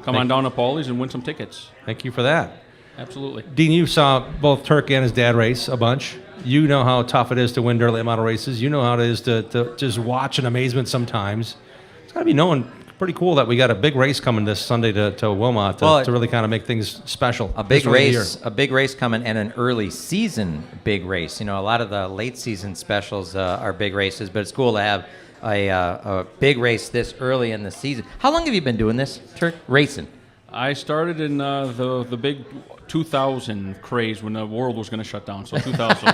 come on down to Paulie's and win some tickets. Thank you for that. Absolutely. Dean, you saw both Turk and his dad race a bunch. You know how tough it is to win dirt late model races. You know how it is to just watch in amazement sometimes. It's got to be knowing pretty cool that we got a big race coming this Sunday to Wilmot to really kind of make things special. A big race coming, and an early season big race. A lot of the late season specials are big races, but it's cool to have a big race this early in the season. How long have you been doing this, Turk, racing? I started in the big 2000 craze when the world was going to shut down. So 2000,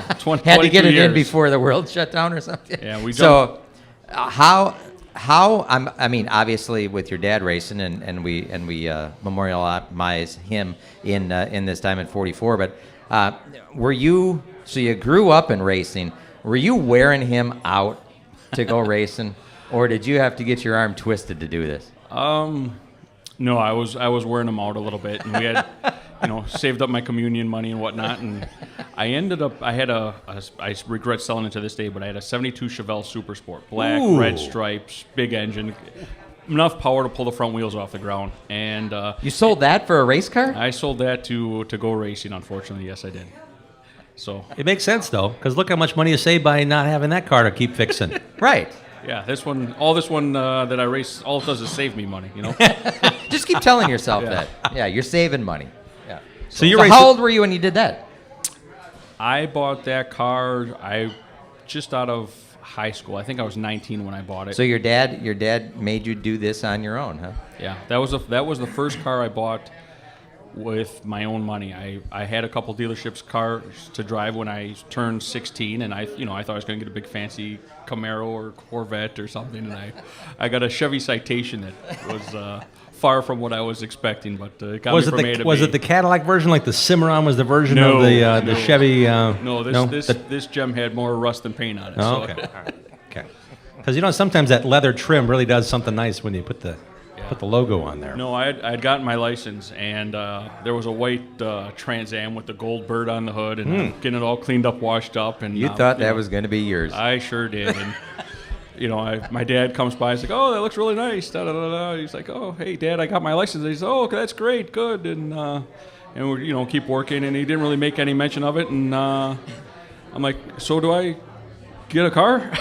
had to get it in before the world shut down or something. Yeah, we. So how obviously with your dad racing and we memorialize him in this Diamond 44. But you grew up in racing? Were you wearing him out to go racing, or did you have to get your arm twisted to do this? No, I was wearing them out a little bit, and we had, saved up my communion money and whatnot, and I regret selling it to this day, but I had a 72 Chevelle Super Sport, black, red stripes, big engine, enough power to pull the front wheels off the ground, and you sold that for a race car? I sold that to go racing. Unfortunately, yes, I did. So it makes sense though, because look how much money you save by not having that car to keep fixing. Right. Yeah, this one that I race, all it does is save me money, Just keep telling yourself that. Yeah, you're saving money. Yeah. So how old were you when you did that? I bought that car just out of high school. I think I was 19 when I bought it. So your dad made you do this on your own, huh? Yeah, that was the first car I bought with my own money. I had a couple dealerships cars to drive when I turned 16, and I thought I was going to get a big fancy Camaro or Corvette or something, and I got a Chevy Citation that was far from what I was expecting, but it got me from A to B. Was it the Cadillac version, like the Cimarron was the version of the Chevy? This gem had more rust than paint on it. Oh, okay. All right. Okay. Because sometimes that leather trim really does something nice when you put the logo on there. No, I had gotten my license, and there was a white Trans Am with the gold bird on the hood, and getting it all cleaned up, washed up. And you thought that was going to be yours. I sure did. And my dad comes by. He's like, "Oh, that looks really nice." Da, da, da, da. He's like, "Oh, hey, Dad, I got my license." He says, "Oh, okay, that's great, good." And we keep working, and he didn't really make any mention of it. And I'm like, "So do I get a car?"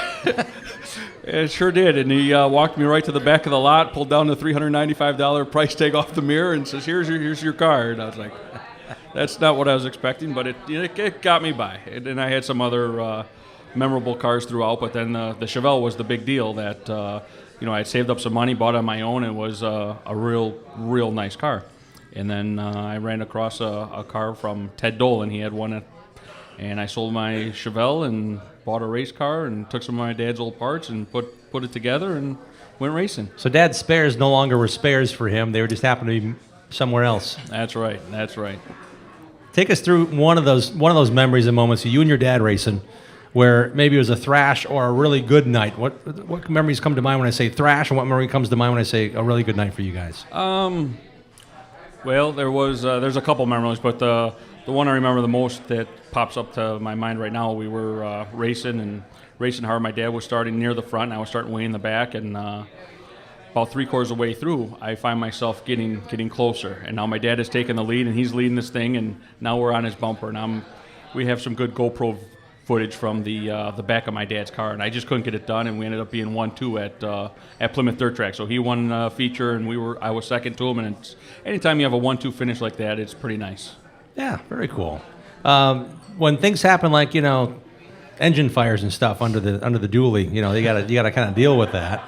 It sure did, and he walked me right to the back of the lot, pulled down the $395 price tag off the mirror, and says, "Here's your car." And I was like, "That's not what I was expecting," but it got me by. And I had some other memorable cars throughout, but then the Chevelle was the big deal. That I had saved up some money, bought on my own, and it was a real nice car. And then I ran across a car from Ted Dolan. He had one at And I sold my Chevelle and bought a race car and took some of my dad's old parts and put it together and went racing. So Dad's spares no longer were spares for him. They were just happened to be somewhere else. That's right. That's right. Take us through one of those memories and moments of you and your dad racing, where maybe it was a thrash or a really good night. What memories come to mind when I say thrash, and what memory comes to mind when I say a really good night for you guys? Well, there's a couple memories, but the one I remember the most that pops up to my mind right now, we were racing hard. My dad was starting near the front, and I was starting way in the back, and about 3/4 of the way through, I find myself getting closer, and now my dad has taken the lead, and he's leading this thing, and now we're on his bumper, and we have some good GoPro footage from the back of my dad's car, and I just couldn't get it done, and we ended up being 1-2 at Plymouth Dirt Track. So he won a feature, and I was second to him, and anytime you have a 1-2 finish like that, it's pretty nice. Yeah, very cool. When things happen like, engine fires and stuff under the dually, you gotta kind of deal with that.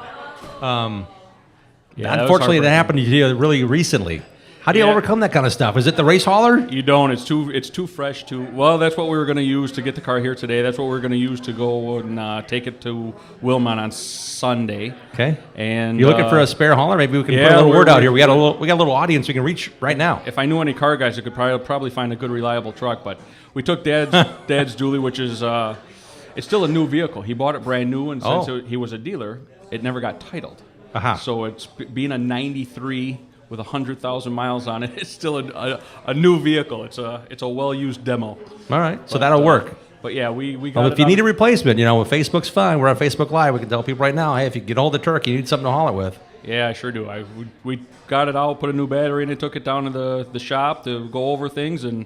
Unfortunately, that happened to you really recently. How do you overcome that kind of stuff? Is it the race hauler? You don't. It's too fresh to. Well, that's what we were going to use to get the car here today. That's what we're going to use to go and take it to Wilmot on Sunday. Okay. And you looking for a spare hauler? Maybe we can put a little word out here. We got a little audience we can reach right now. If I knew any car guys, I could probably find a good reliable truck. But we took Dad's dually, which is it's still a new vehicle. He bought it brand new, and since he was a dealer, it never got titled. So it's being a '93. With 100,000 miles on it, it's still a new vehicle. It's a well-used demo. All right, so that'll work. But yeah, we got. Well, if you need a replacement, if Facebook's fine, we're on Facebook Live. We can tell people right now, hey, if you get hold of the truck, you need something to haul it with. Yeah, I sure do. We got it out, put a new battery in it, took it down to the shop to go over things, and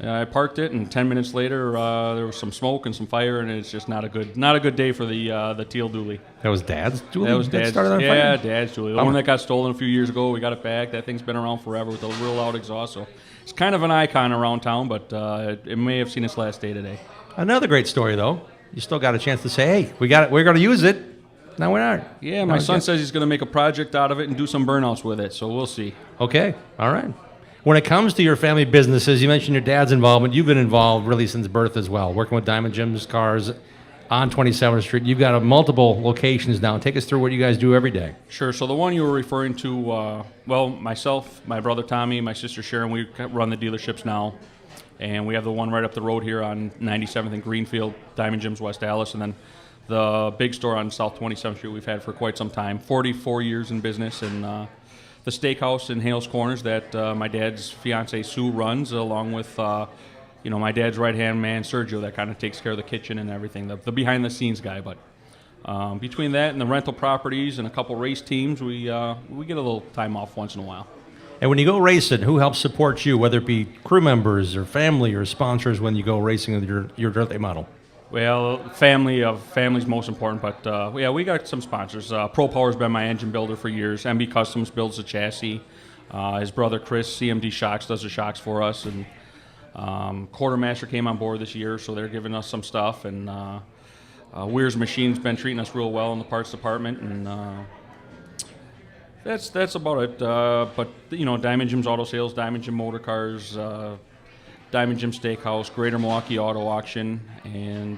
I parked it. And 10 minutes later, there was some smoke and some fire, and it's just not a good day for the teal dually. That was Dad's dually? That was Dad's. Started on fire? fire? Dad's dually. The one that got stolen a few years ago. We got it back. That thing's been around forever with a real loud exhaust. So it's kind of an icon around town, but it may have seen its last day today. Another great story, though. You still got a chance to say, hey, we're going to use it. No, we're not. Yeah, my son says he's going to make a project out of it and do some burnouts with it, so we'll see. Okay, all right. When it comes to your family businesses, you mentioned your dad's involvement. You've been involved really since birth as well, working with Diamond Jim's cars on 27th Street. You've got multiple locations now. Take us through what you guys do every day. Sure. So the one you were referring to, myself, my brother Tommy, my sister Sharon, we run the dealerships now. And we have the one right up the road here on 97th and Greenfield, Diamond Jim's West Allis, and then the big store on South 27th Street we've had for quite some time, 44 years in business, and the steakhouse in Hales Corners that my dad's fiancée Sue runs, along with my dad's right-hand man Sergio, that kind of takes care of the kitchen and everything, the behind-the-scenes guy. But between that and the rental properties and a couple race teams, we get a little time off once in a while. And when you go racing, who helps support you, whether it be crew members or family or sponsors when you go racing with your dirt late model? Well, family's most important, but we got some sponsors. Pro Power's been my engine builder for years. MB Customs builds the chassis. His brother Chris, CMD Shocks, does the shocks for us, and Quartermaster came on board this year, so they're giving us some stuff. And Weir's Machine's been treating us real well in the parts department, and that's about it. But Diamond Jim's Auto Sales, Diamond Jim Motor Cars. Diamond Jim Steakhouse, Greater Milwaukee Auto Auction, and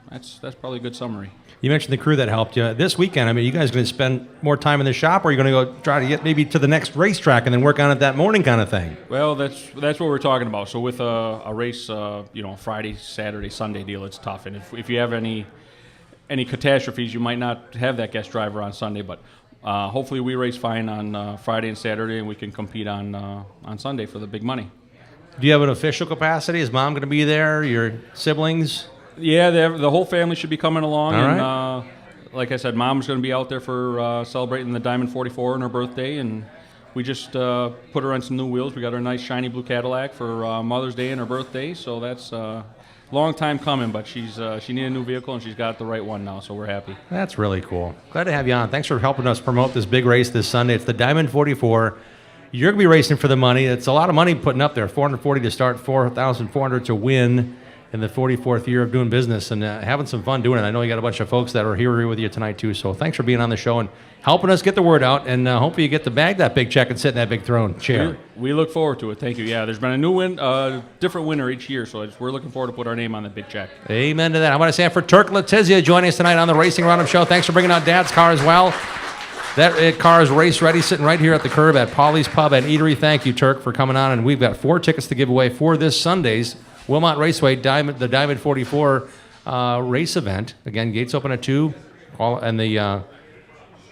that's probably a good summary. You mentioned the crew that helped you. This weekend, you guys going to spend more time in the shop, or are you going to go try to get maybe to the next racetrack and then work on it that morning kind of thing? Well, that's what we're talking about. So with a race, Friday, Saturday, Sunday deal, it's tough. And if you have any catastrophes, you might not have that guest driver on Sunday, but hopefully we race fine on Friday and Saturday, and we can compete on Sunday for the big money. Do you have an official capacity? Is Mom going to be there? Your siblings? Yeah, the whole family should be coming along. All and right. Like I said, Mom's going to be out there for celebrating the Diamond 44 and her birthday, and we just put her on some new wheels. We got her nice shiny blue Cadillac for Mother's Day and her birthday, so that's a long time coming, but she needed a new vehicle, and she's got the right one now, so we're happy. That's really cool. Glad to have you on. Thanks for helping us promote this big race this Sunday. It's the Diamond 44. You're going to be racing for the money. It's a lot of money putting up there, $440 to start, $4,400 to win. in the 44th year of doing business and having some fun doing it. I know you got a bunch of folks that are here with you tonight too, so thanks for being on the show and helping us get the word out, and hopefully you get to bag that big check and sit in that big throne chair. We look forward to it. Thank you. Yeah, there's been a new different winner each year, so we're looking forward to put our name on the big check. Amen to that. I want to say for Turk Letizia joining us tonight on the Racing Roundup Show. Thanks for bringing out Dad's car as well. That car is race ready, sitting right here at the curb at Polly's Pub and Eatery. Thank you, Turk, for coming on, and we've got 4 tickets to give away for this Sunday's Wilmot Raceway the Diamond 44 race event. Again, gates open at 2, and the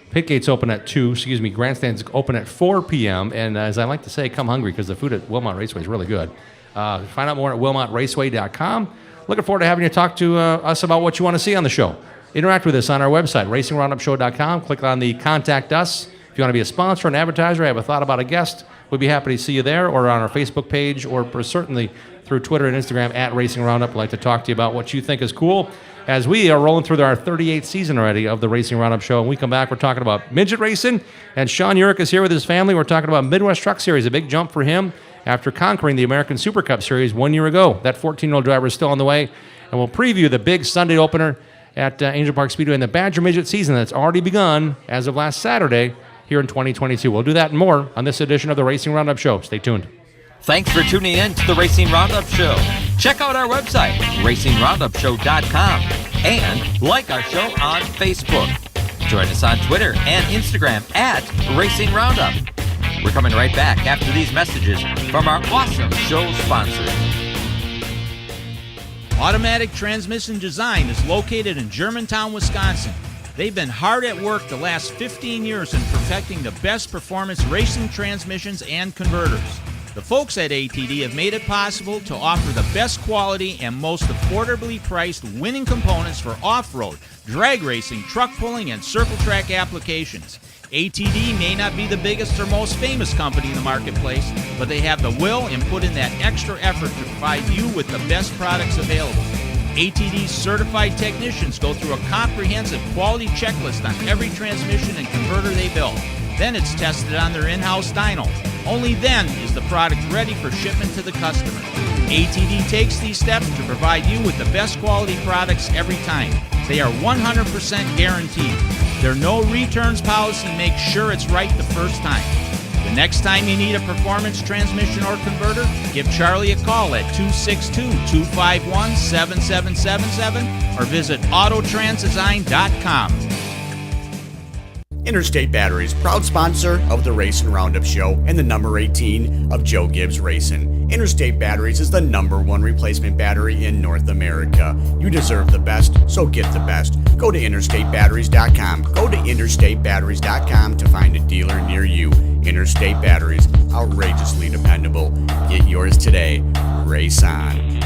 pit gates open at 2. Grandstands open at 4 p.m. And as I like to say, come hungry because the food at Wilmot Raceway is really good. Find out more at wilmotraceway.com. Looking forward to having you talk to us about what you want to see on the show. Interact with us on our website, racingroundupshow.com. Click on the Contact Us. If you want to be a sponsor, an advertiser, have a thought about a guest, we'd be happy to see you there or on our Facebook page or certainly through Twitter and Instagram at Racing Roundup. We'd like to talk to you about what you think is cool as we are rolling through our 38th season already of the Racing Roundup Show. When we come back, we're talking about midget racing, and Sean Urich is here with his family. We're talking about Midwest Truck Series, a big jump for him after conquering the American Super Cup Series 1 year ago. That 14-year-old driver is still on the way, and we'll preview the big Sunday opener at Angel Park Speedway in the Badger Midget season that's already begun as of last Saturday here in 2022. We'll do that and more on this edition of the Racing Roundup Show. Stay tuned. Thanks for tuning in to the Racing Roundup Show. Check out our website, racingroundup.show.com, and like our show on Facebook. Join us on Twitter and Instagram at Racing Roundup. We're coming right back after these messages from our awesome show sponsors. Automatic Transmission Design is located in Germantown, Wisconsin. They've been hard at work the last 15 years in perfecting the best performance racing transmissions and converters. The folks at ATD have made it possible to offer the best quality and most affordably priced winning components for off-road, drag racing, truck pulling, and circle track applications. ATD may not be the biggest or most famous company in the marketplace, but they have the will and put in that extra effort to provide you with the best products available. ATD's certified technicians go through a comprehensive quality checklist on every transmission and converter they build. Then it's tested on their in-house dyno. Only then is the product ready for shipment to the customer. ATD takes these steps to provide you with the best quality products every time. They are 100% guaranteed. Their no returns policy makes sure it's right the first time. The next time you need a performance transmission or converter, give Charlie a call at 262-251-7777 or visit autotransdesign.com. Interstate Batteries, proud sponsor of the Racing Roundup Show and the number 18 of Joe Gibbs Racing. Interstate Batteries is the #1 replacement battery in North America. You deserve the best, so get the best. Go to interstatebatteries.com. Go to interstatebatteries.com to find a dealer near you. Interstate Batteries, outrageously dependable. Get yours today. Race on.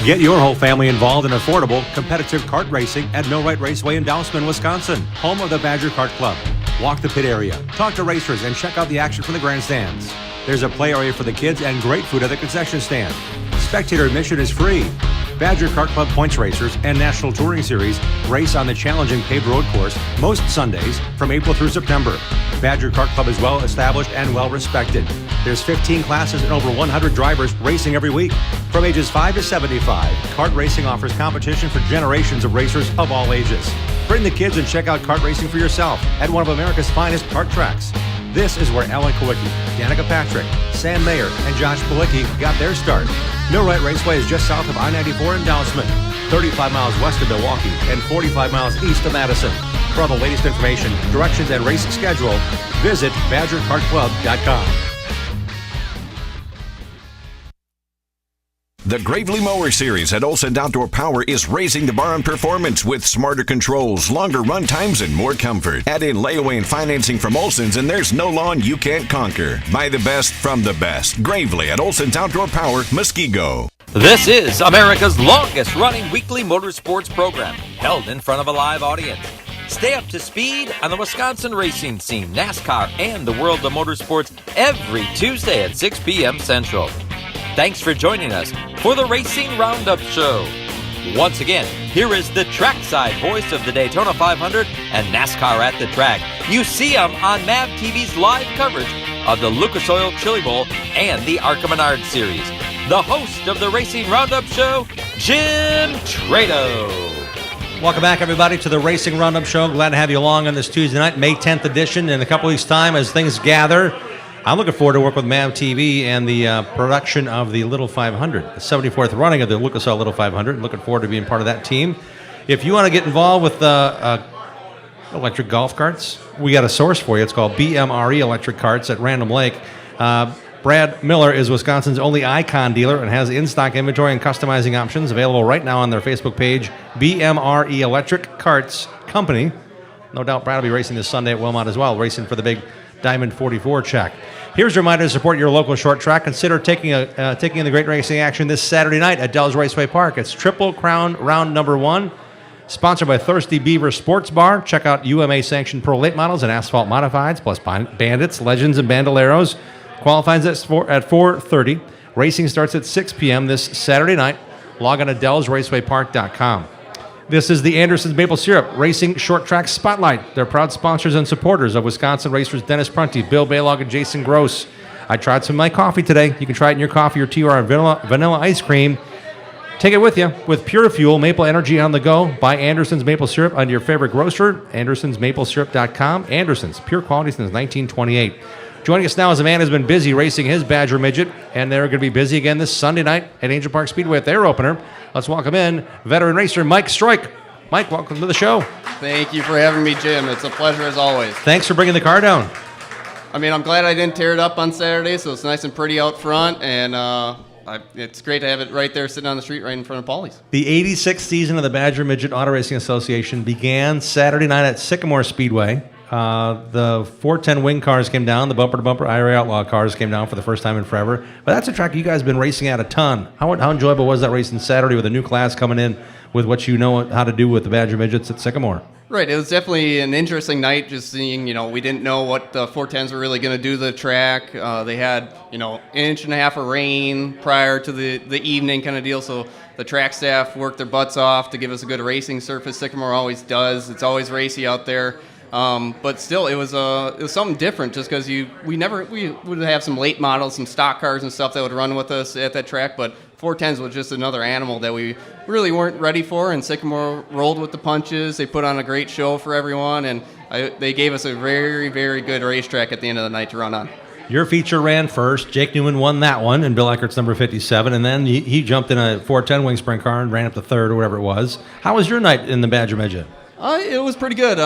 Get your whole family involved in affordable, competitive kart racing at Millwright Raceway in Dousman, Wisconsin, home of the Badger Kart Club. Walk the pit area, talk to racers, and check out the action from the grandstands. There's a play area for the kids and great food at the concession stand. Spectator admission is free. Badger Kart Club points racers and National Touring Series race on the challenging paved road course most Sundays from April through September. Badger Kart Club is well established and well respected. There's 15 classes and over 100 drivers racing every week. From ages 5 to 75, kart racing offers competition for generations of racers of all ages. Bring the kids and check out kart racing for yourself at one of America's finest kart tracks. This is where Alan Kowicki, Danica Patrick, Sam Mayer, and Josh Palicki got their start. Millwright Raceway is just south of I-94 in Dousman, 35 miles west of Milwaukee, and 45 miles east of Madison. For all the latest information, directions, and race schedule, visit BadgerKartClub.com. The Gravely Mower Series at Olson Outdoor Power is raising the bar on performance with smarter controls, longer run times, and more comfort. Add in layaway and financing from Olson's, and there's no lawn you can't conquer. Buy the best from the best. Gravely at Olson's Outdoor Power, Muskego. This is America's longest-running weekly motorsports program, held in front of a live audience. Stay up to speed on the Wisconsin racing scene, NASCAR, and the world of motorsports every Tuesday at 6 p.m. Central. Thanks for joining us for the Racing Roundup Show. Once again, here is the trackside voice of the Daytona 500 and NASCAR at the track. You see him on MAV TV's live coverage of the Lucas Oil Chili Bowl and the ARCA Menard Series. the host of the Racing Roundup Show, Jim Trado. Welcome back, everybody, to the Racing Roundup Show. Glad to have you along on this Tuesday night, May 10th edition. In a couple weeks' time, as things gather, I'm looking forward to work with MAV TV and the production of the Little 500, the 74th running of the Lucas Oil Little 500. Looking forward to being part of that team. If you want to get involved with electric golf carts, we got a source for you. It's called BMRE Electric Carts at Random Lake. Brad Miller is Wisconsin's only Icon dealer and has in-stock inventory and customizing options available right now on their Facebook page, BMRE Electric Carts Company. No doubt Brad will be racing this Sunday at Wilmot as well, racing for the big Diamond 44 check. Here's a reminder to support your local short track. Consider taking in the great racing action this Saturday night at Dells Raceway Park. It's Triple Crown Round Number 1, sponsored by Thirsty Beaver Sports Bar. Check out UMA-sanctioned Pro Late models and asphalt modifieds, plus Bandits, Legends, and Bandoleros. Qualifies at 4:30. Racing starts at 6 p.m. this Saturday night. Log on to DellsRacewayPark.com. This is the Andersons Maple Syrup Racing Short Track Spotlight. They're proud sponsors and supporters of Wisconsin racers Dennis Prunty, Bill Baylog, and Jason Gross. I tried some of my coffee today. You can try it in your coffee or tea or on vanilla ice cream. Take it with you with Pure Fuel Maple Energy on the go. Buy Anderson's Maple Syrup on your favorite grocer, AndersonsMapleSyrup.com. Anderson's, pure quality since 1928. Joining us now is a man who's been busy racing his Badger Midget, and they're going to be busy again this Sunday night at Angel Park Speedway at their opener. Let's welcome in veteran racer Mike Stroik. Mike, welcome to the show. Thank you for having me, Jim. It's a pleasure as always. Thanks for bringing the car down. I mean, I'm glad I didn't tear it up on Saturday, so it's nice and pretty out front, and it's great to have it right there sitting on the street right in front of Paulie's. The 86th season of the Badger Midget Auto Racing Association began Saturday night at Sycamore Speedway. The 410 wing cars came down. The bumper-to-bumper IRA Outlaw cars came down for the first time in forever. But that's a track you guys have been racing at a ton. How enjoyable was that racing Saturday with a new class coming in with what you know how to do with the Badger Midgets at Sycamore? Right. It was definitely an interesting night just seeing, we didn't know what the 410s were really going to do to the track. They had, an inch and a half of rain prior to the evening kind of deal. So the track staff worked their butts off to give us a good racing surface. Sycamore always does. It's always racy out there. But still, it was something different just because we would have some late models, some stock cars and stuff that would run with us at that track, but 410s was just another animal that we really weren't ready for, and Sycamore rolled with the punches. They put on a great show for everyone, and they gave us a very, very good racetrack at the end of the night to run on. Your feature ran first. Jake Newman won that one, and Bill Eckert's number 57, and then he jumped in a 410 wing sprint car and ran up to third or whatever it was. How was your night in the Badger Midget? It was pretty good.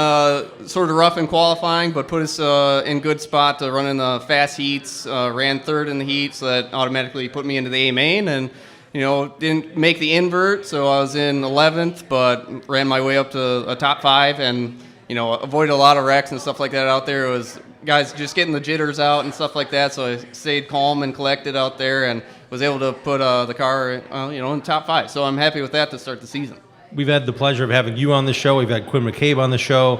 Sort of rough in qualifying, but put us in good spot to run in the fast heats. Ran third in the heat, so that automatically put me into the A main, and didn't make the invert, so I was in 11th, but ran my way up to a top 5, and avoided a lot of wrecks and stuff like that out there. It was guys just getting the jitters out and stuff like that, so I stayed calm and collected out there, and was able to put the car, in top 5. So I'm happy with that to start the season. We've had the pleasure of having you on the show. We've had Quinn McCabe on the show.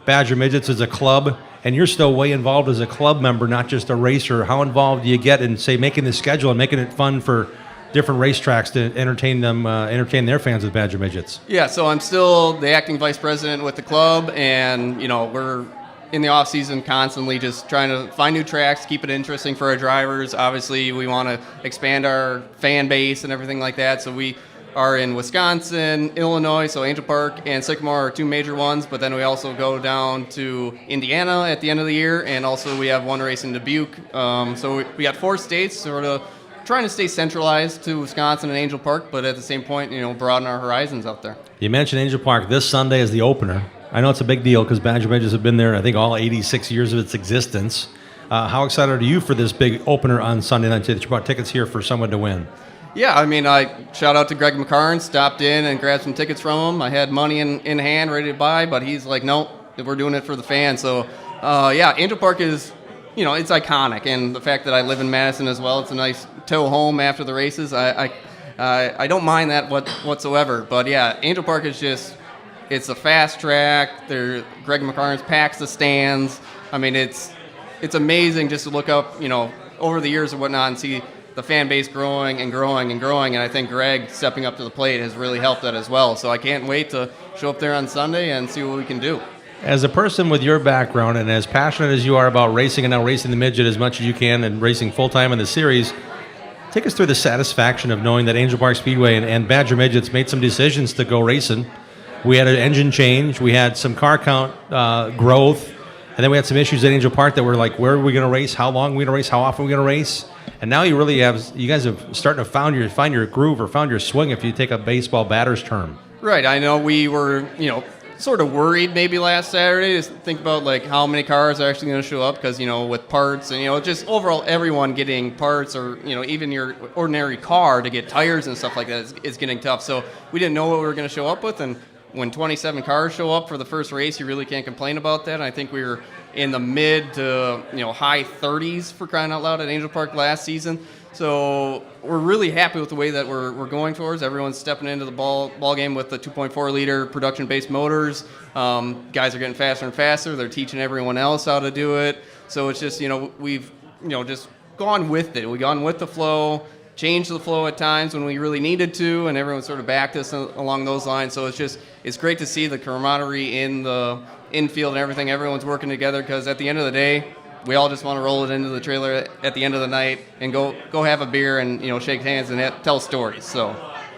Badger Midgets is a club, and you're still way involved as a club member, not just a racer. How involved do you get in, say, making the schedule and making it fun for different racetracks to entertain their fans with Badger Midgets? Yeah, so I'm still the acting vice president with the club, and we're in the off season constantly just trying to find new tracks, keep it interesting for our drivers. Obviously, we want to expand our fan base and everything like that, so we are in Wisconsin, Illinois, so Angel Park and Sycamore are two major ones, but then we also go down to Indiana at the end of the year, and also we have one race in Dubuque. So we got 4 states, sort of trying to stay centralized to Wisconsin and Angel Park, but at the same point, broaden our horizons out there. You mentioned Angel Park. This Sunday is the opener. I know it's a big deal because Badger Midgets have been there, I think, all 86 years of its existence. How excited are you for this big opener on Sunday night that you bought tickets here for someone to win? Yeah, I mean, I shout out to Greg McCarn, stopped in and grabbed some tickets from him. I had money in hand ready to buy, but he's like, nope, we're doing it for the fans. So, Angel Park is, it's iconic. And the fact that I live in Madison as well, it's a nice tow home after the races. I don't mind that whatsoever. But, yeah, Angel Park is just, it's a fast track. Greg McCarn packs the stands. I mean, it's amazing just to look up, over the years and whatnot and see the fan base growing and growing and growing, and I think Greg stepping up to the plate has really helped that as well. So I can't wait to show up there on Sunday and see what we can do. As a person with your background and as passionate as you are about racing and now racing the midget as much as you can and racing full-time in the series, Take us through the satisfaction of knowing that Angel Park Speedway and Badger Midgets made some decisions to go racing. We had an engine change. We had some car count growth. And then we had some issues at Angel Park that were like, where are we going to race? How long are we going to race? How often are we going to race? And now you guys have starting to find your groove or found your swing, if you take a baseball batter's term. Right. I know we were, sort of worried maybe last Saturday to think about like how many cars are actually going to show up because, with parts and, just overall everyone getting parts or, even your ordinary car to get tires and stuff like that is getting tough. So we didn't know what we were going to show up with. And when 27 cars show up for the first race, you really can't complain about that. And I think we were in the mid to high 30s for crying out loud at Angel Park last season. So we're really happy with the way that we're going towards. Everyone's stepping into the ball game with the 2.4 liter production-based motors. Guys are getting faster and faster. They're teaching everyone else how to do it. So it's just we've just gone with it. We've gone with the flow. Changed the flow at times when we really needed to, and everyone sort of backed us along those lines. So it's great to see the camaraderie in the infield and everything. Everyone's working together because at the end of the day, we all just want to roll it into the trailer at the end of the night and go have a beer and shake hands and tell stories. So.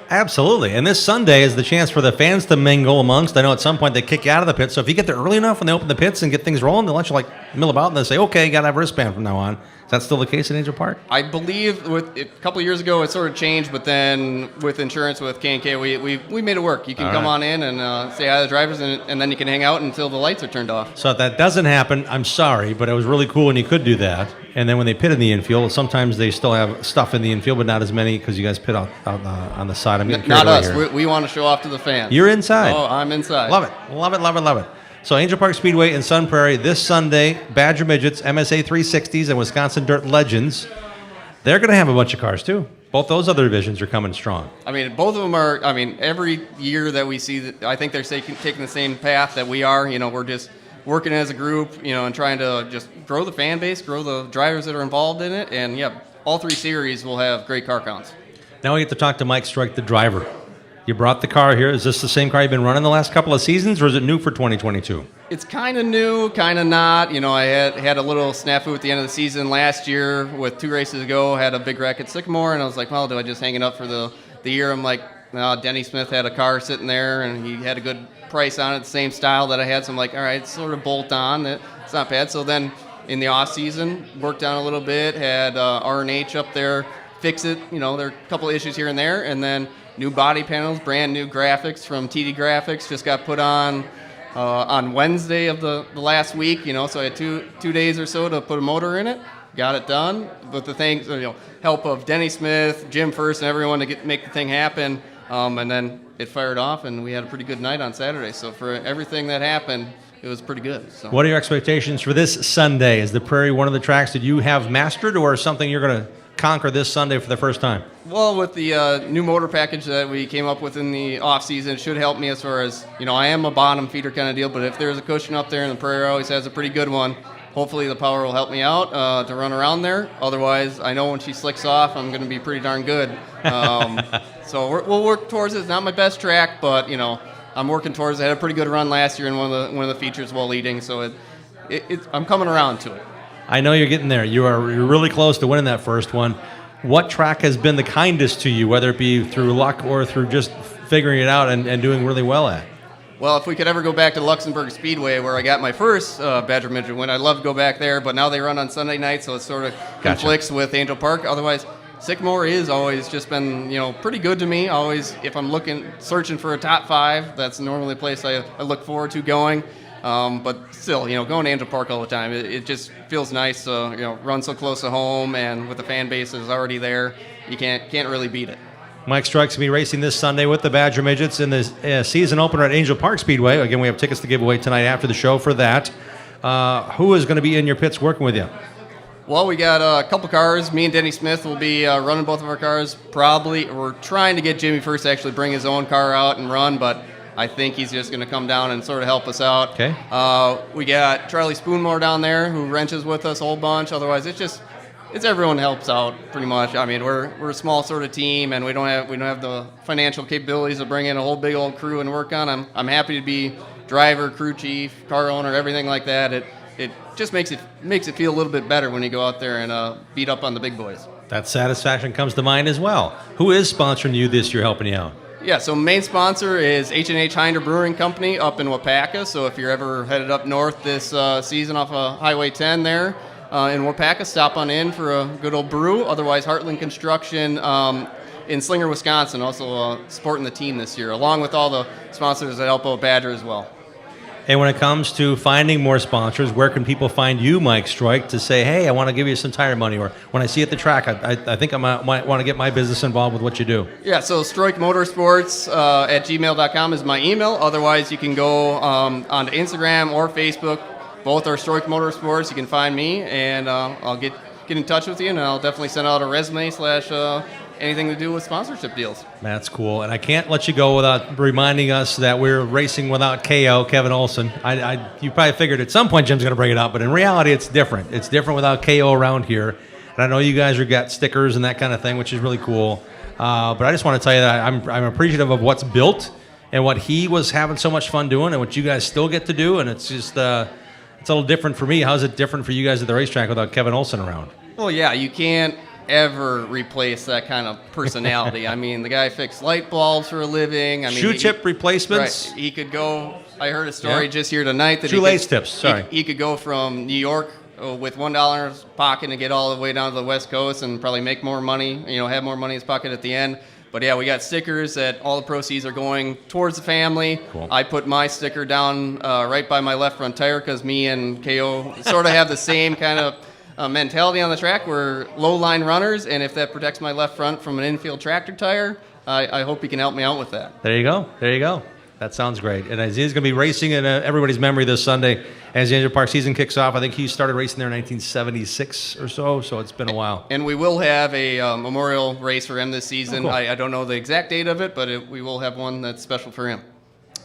Absolutely. And this Sunday is the chance for the fans to mingle amongst. I know at some point they kick you out of the pits. So if you get there early enough when they open the pits and get things rolling, they'll let you mill about and they say, okay, you got to have a wristband from now on. Is that still the case at Angel Park? I believe a couple of years ago it sort of changed, but then with insurance with K&K, we made it work. You can come on in and say hi to the drivers, and then you can hang out until the lights are turned off. So if that doesn't happen, I'm sorry, but it was really cool when you could do that. And then when they pit in the infield, sometimes they still have stuff in the infield, but not as many because you guys pit out on the side. I'm getting carried away here. Not us. We want to show off to the fans. You're inside. Oh, I'm inside. Love it. Love it, love it, love it. So Angel Park Speedway in Sun Prairie this Sunday, Badger Midgets, MSA 360s, and Wisconsin Dirt Legends. They're going to have a bunch of cars, too. Both those other divisions are coming strong. I mean, both of them are, every year that we see, I think they're taking the same path that we are. We're just working as a group, and trying to just grow the fan base, grow the drivers that are involved in it. And, all three series will have great car counts. Now we get to talk to Mike Strike, the driver. You brought the car here. Is this the same car you've been running the last couple of seasons, or is it new for 2022? It's kind of new, kind of not. I had a little snafu at the end of the season last year with 2 races ago. Had a big wreck at Sycamore, and I was like, well, do I just hang it up for the year? I'm like, no, Denny Smith had a car sitting there, and he had a good price on it, the same style that I had. So I'm like, all right, sort of bolt on. It's not bad. So then in the off season, worked on a little bit, had R&H up there, fix it. There are a couple issues here and there, and then new body panels, brand new graphics from TD Graphics just got put on Wednesday of the last week. So I had two days or so to put a motor in it. Got it done with the things, help of Denny Smith, Jim First, and everyone to make the thing happen. And then it fired off, and we had a pretty good night on Saturday. So for everything that happened, it was pretty good. So. What are your expectations for this Sunday? Is the Prairie one of the tracks that you have mastered, or something you're going to conquer this Sunday for the first time? Well, with the new motor package that we came up with in the off season, it should help me as far as, I am a bottom feeder kind of deal, but if there's a cushion up there, and the Prairie always has a pretty good one, hopefully the power will help me out to run around there. Otherwise, I know when she slicks off, I'm going to be pretty darn good. So we'll work towards it. It's not my best track, but, I'm working towards it. I had a pretty good run last year in one of the features while leading, so I'm coming around to it. I know you're getting there. You're really close to winning that first one. What track has been the kindest to you, whether it be through luck or through just figuring it out and doing really well at? Well, if we could ever go back to Luxembourg Speedway, where I got my first Badger Midget win, I'd love to go back there, but now they run on Sunday night, so it sort of conflicts with Angel Park. Otherwise, Sycamore is always just been, pretty good to me. Always, if I'm searching for a top 5, that's normally a place I look forward to going. But still, going to Angel Park all the time, it just feels nice to, run so close to home, and with the fan base is already there, you can't really beat it. Mike Strike's going to be racing this Sunday with the Badger Midgets in the season opener at Angel Park Speedway. Again, we have tickets to give away tonight after the show for that. Who is going to be in your pits working with you? Well, we got a couple cars. Me and Denny Smith will be running both of our cars. Probably, we're trying to get Jimmy First to actually bring his own car out and run, but I think he's just going to come down and sort of help us out. Okay. We got Charlie Spoonmore down there who wrenches with us a whole bunch. Otherwise, it's everyone helps out pretty much. I mean, we're a small sort of team, and we don't have the financial capabilities to bring in a whole big old crew and work on. I'm happy to be driver, crew chief, car owner, everything like that. It just makes it feel a little bit better when you go out there and beat up on the big boys. That satisfaction comes to mind as well. Who is sponsoring you this year, helping you out? Yeah, so main sponsor is H&H Hinder Brewing Company up in Wapaka. So if you're ever headed up north this season off of Highway 10 there in Wapaka, stop on in for a good old brew. Otherwise, Heartland Construction in Slinger, Wisconsin, also supporting the team this year, along with all the sponsors that help out Badger as well. And when it comes to finding more sponsors, where can people find you, Mike Stroik, to say, hey, I want to give you some tire money, or when I see you at the track, I think I might want to get my business involved with what you do? Yeah, so Stroik Motorsports at gmail.com is my email. Otherwise, you can go onto Instagram or Facebook. Both are Stroik Motorsports. You can find me, and I'll get in touch with you, and I'll definitely send out a resume / anything to do with sponsorship deals. That's cool. And I can't let you go without reminding us that we're racing without KO, Kevin Olson. You probably figured at some point Jim's going to bring it up, but in reality, it's different. It's different without KO around here. And I know you guys have got stickers and that kind of thing, which is really cool. But I just want to tell you that I'm appreciative of what's built and what he was having so much fun doing and what you guys still get to do. And it's just, it's a little different for me. How's it different for you guys at the racetrack without Kevin Olson around? Well, yeah, you can't ever replace that kind of personality. I mean, the guy fixed light bulbs for a living. I mean, shoe tip replacements. Right. He could go. I heard a story just here tonight that shoelace tips. Sorry, he could go from New York with $1 in his pocket and get all the way down to the West Coast and probably make more money. Have more money in his pocket at the end. But yeah, we got stickers that all the proceeds are going towards the family. Cool. I put my sticker down right by my left front tire because me and KO sort of have the same kind of mentality on the track. We're low-line runners, and if that protects my left front from an infield tractor tire, I hope he can help me out with that. There you go. That sounds great. And he's going to be racing in everybody's memory this Sunday as the Angel Park season kicks off. I think he started racing there in 1976 or so it's been a while. And we will have a memorial race for him this season. Oh, cool. I don't know the exact date of it, but we will have one that's special for him.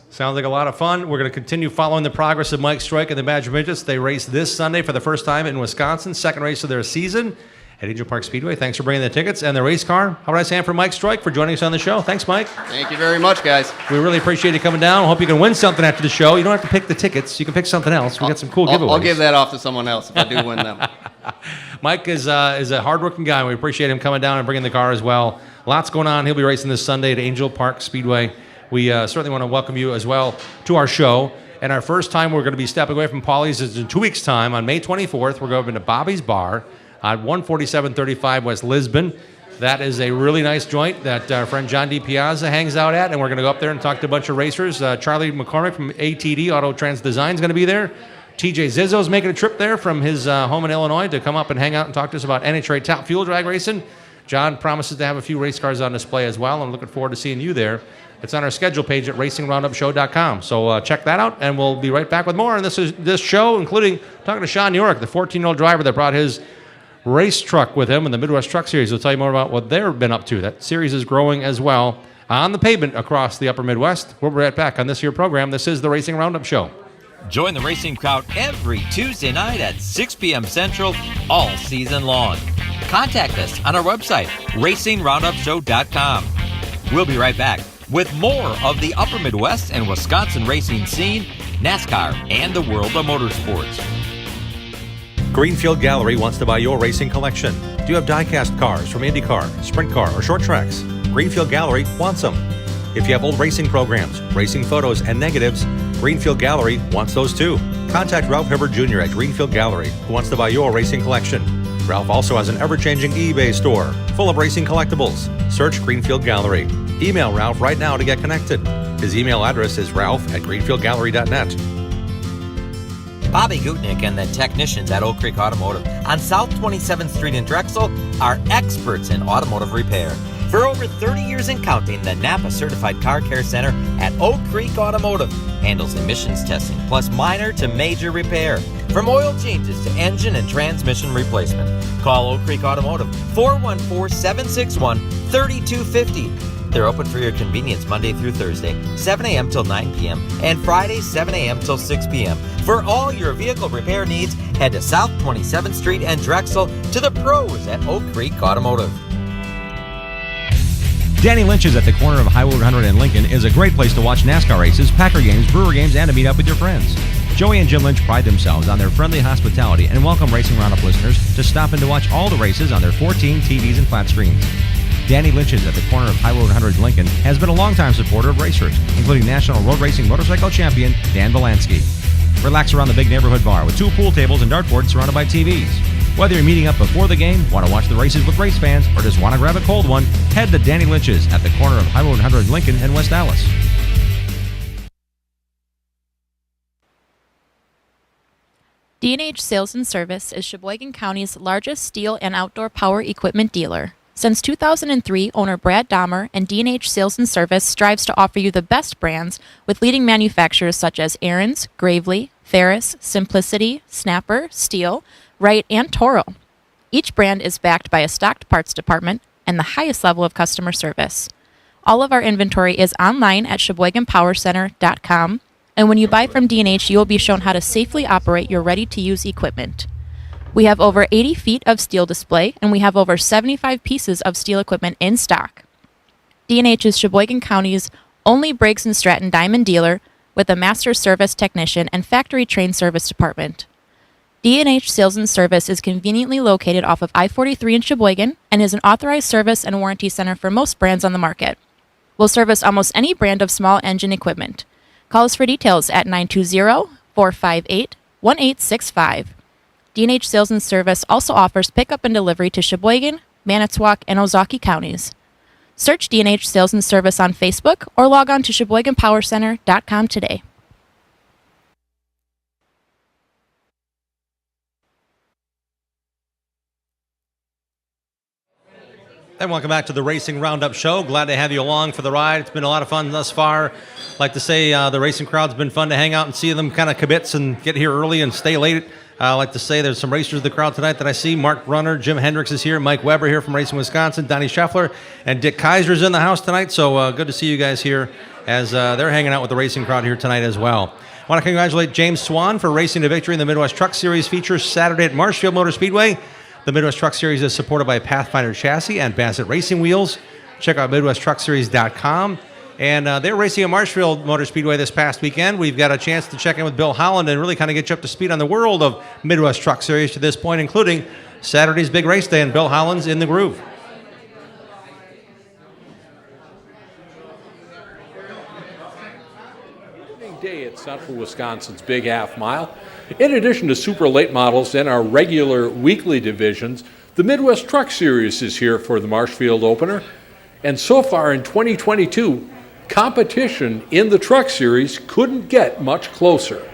Sounds like a lot of fun. We're going to continue following the progress of Mike Stroik and the Badger Midgets. They race this Sunday for the first time in Wisconsin, second race of their season at Angel Park Speedway. Thanks for bringing the tickets and the race car. How would I say for Mike Stroik for joining us on the show? Thanks, Mike. Thank you very much, guys. We really appreciate you coming down. I hope you can win something after the show. You don't have to pick the tickets. You can pick something else. We got some cool giveaways. I'll give that off to someone else if I do win them. Mike is a hardworking guy. We appreciate him coming down and bringing the car as well. Lots going on. He'll be racing this Sunday at Angel Park Speedway. We certainly want to welcome you as well to our show. And our first time we're going to be stepping away from Polly's is in 2 weeks' time. On May 24th, we're going to Bobby's Bar on 14735 West Lisbon. That is a really nice joint that our friend John D. Piazza hangs out at, and we're going to go up there and talk to a bunch of racers. Charlie McCormick from ATD, Auto Trans Design, is going to be there. TJ Zizzo's making a trip there from his home in Illinois to come up and hang out and talk to us about NHRA Top Fuel Drag Racing. John promises to have a few race cars on display as well. I'm looking forward to seeing you there. It's on our schedule page at racingroundupshow.com. So check that out, and we'll be right back with more on this show, including talking to Sean York, the 14-year-old driver that brought his race truck with him in the Midwest Truck Series. We'll tell you more about what they've been up to. That series is growing as well on the pavement across the upper Midwest. We'll be right back on this here program. This is the Racing Roundup Show. Join the racing crowd every Tuesday night at 6 p.m. Central all season long. Contact us on our website, racingroundupshow.com. We'll be right back with more of the upper Midwest and Wisconsin racing scene, NASCAR, and the world of motorsports. Greenfield Gallery wants to buy your racing collection. Do you have die-cast cars from IndyCar, Sprint Car, or short tracks? Greenfield Gallery wants them. If you have old racing programs, racing photos, and negatives, Greenfield Gallery wants those too. Contact Ralph Hibbert Jr. at Greenfield Gallery, who wants to buy your racing collection. Ralph also has an ever-changing eBay store full of racing collectibles. Search Greenfield Gallery. Email Ralph right now to get connected. His email address is ralph@greenfieldgallery.net. Bobby Gutnick and the technicians at Oak Creek Automotive on South 27th Street in Drexel are experts in automotive repair. For over 30 years and counting, the Napa Certified Car Care Center at Oak Creek Automotive handles emissions testing plus minor to major repair. From oil changes to engine and transmission replacement. Call Oak Creek Automotive 414-761-3250. They're open for your convenience Monday through Thursday, 7 a.m. till 9 p.m. and Friday, 7 a.m. till 6 p.m. For all your vehicle repair needs, head to South 27th Street and Drexel to the pros at Oak Creek Automotive. Danny Lynch's at the corner of Highway 100 and Lincoln is a great place to watch NASCAR races, Packer games, Brewer games, and to meet up with your friends. Joey and Jim Lynch pride themselves on their friendly hospitality and welcome Racing Roundup listeners to stop in to watch all the races on their 14 TVs and flat screens. Danny Lynch's at the corner of Highway 100 Lincoln has been a longtime supporter of racers, including National Road Racing Motorcycle Champion Dan Belansky. Relax around the big neighborhood bar with 2 pool tables and dartboards surrounded by TVs. Whether you're meeting up before the game, want to watch the races with race fans, or just want to grab a cold one, head to Danny Lynch's at the corner of Highway 100 Lincoln and West Dallas. D&H Sales and Service is Sheboygan County's largest steel and outdoor power equipment dealer. Since 2003, owner Brad Dahmer and D&H Sales and Service strives to offer you the best brands with leading manufacturers such as Aaron's, Gravely, Ferris, Simplicity, Snapper, Steel, Wright, and Toro. Each brand is backed by a stocked parts department and the highest level of customer service. All of our inventory is online at SheboyganPowerCenter.com, and when you buy from D&H, you will be shown how to safely operate your ready-to-use equipment. We have over 80 feet of steel display, and we have over 75 pieces of steel equipment in stock. D&H is Sheboygan County's only Briggs & Stratton Diamond dealer with a master service technician and factory-trained service department. D&H Sales and Service is conveniently located off of I-43 in Sheboygan and is an authorized service and warranty center for most brands on the market. We'll service almost any brand of small engine equipment. Call us for details at 920-458-1865. D&H Sales and Service also offers pickup and delivery to Sheboygan, Manitowoc, and Ozaukee counties. Search D&H Sales and Service on Facebook or log on to SheboyganPowerCenter.com today. And welcome back to the Racing Roundup Show. Glad to have you along for the ride. It's been a lot of fun thus far. Like to say the racing crowd's been fun to hang out and see them kind of kibitz and get here early and stay late. I like to say there's some racers in the crowd tonight that I see. Mark Brunner, Jim Hendricks is here, Mike Weber here from Racing Wisconsin, Donnie Scheffler, and Dick Kaiser's in the house tonight. So good to see you guys here as they're hanging out with the racing crowd here tonight as well. I want to congratulate James Swan for racing to victory in the Midwest Truck Series feature Saturday at Marshfield Motor Speedway. The Midwest Truck Series is supported by Pathfinder Chassis and Bassett Racing Wheels. Check out MidwestTruckSeries.com. And they're racing at Marshfield Motor Speedway this past weekend. We've got a chance to check in with Bill Holland and really kind of get you up to speed on the world of Midwest Truck Series to this point, including Saturday's big race day, and Bill Holland's in the groove. Day at Central Wisconsin's Big Half Mile. In addition to super late models and our regular weekly divisions, the Midwest Truck Series is here for the Marshfield opener. And so far in 2022, competition in the Truck Series couldn't get much closer.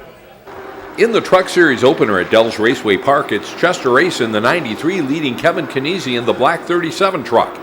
In the Truck Series opener at Dells Raceway Park, it's Chester Ace in the 93 leading Kevin Canese in the black 37 truck.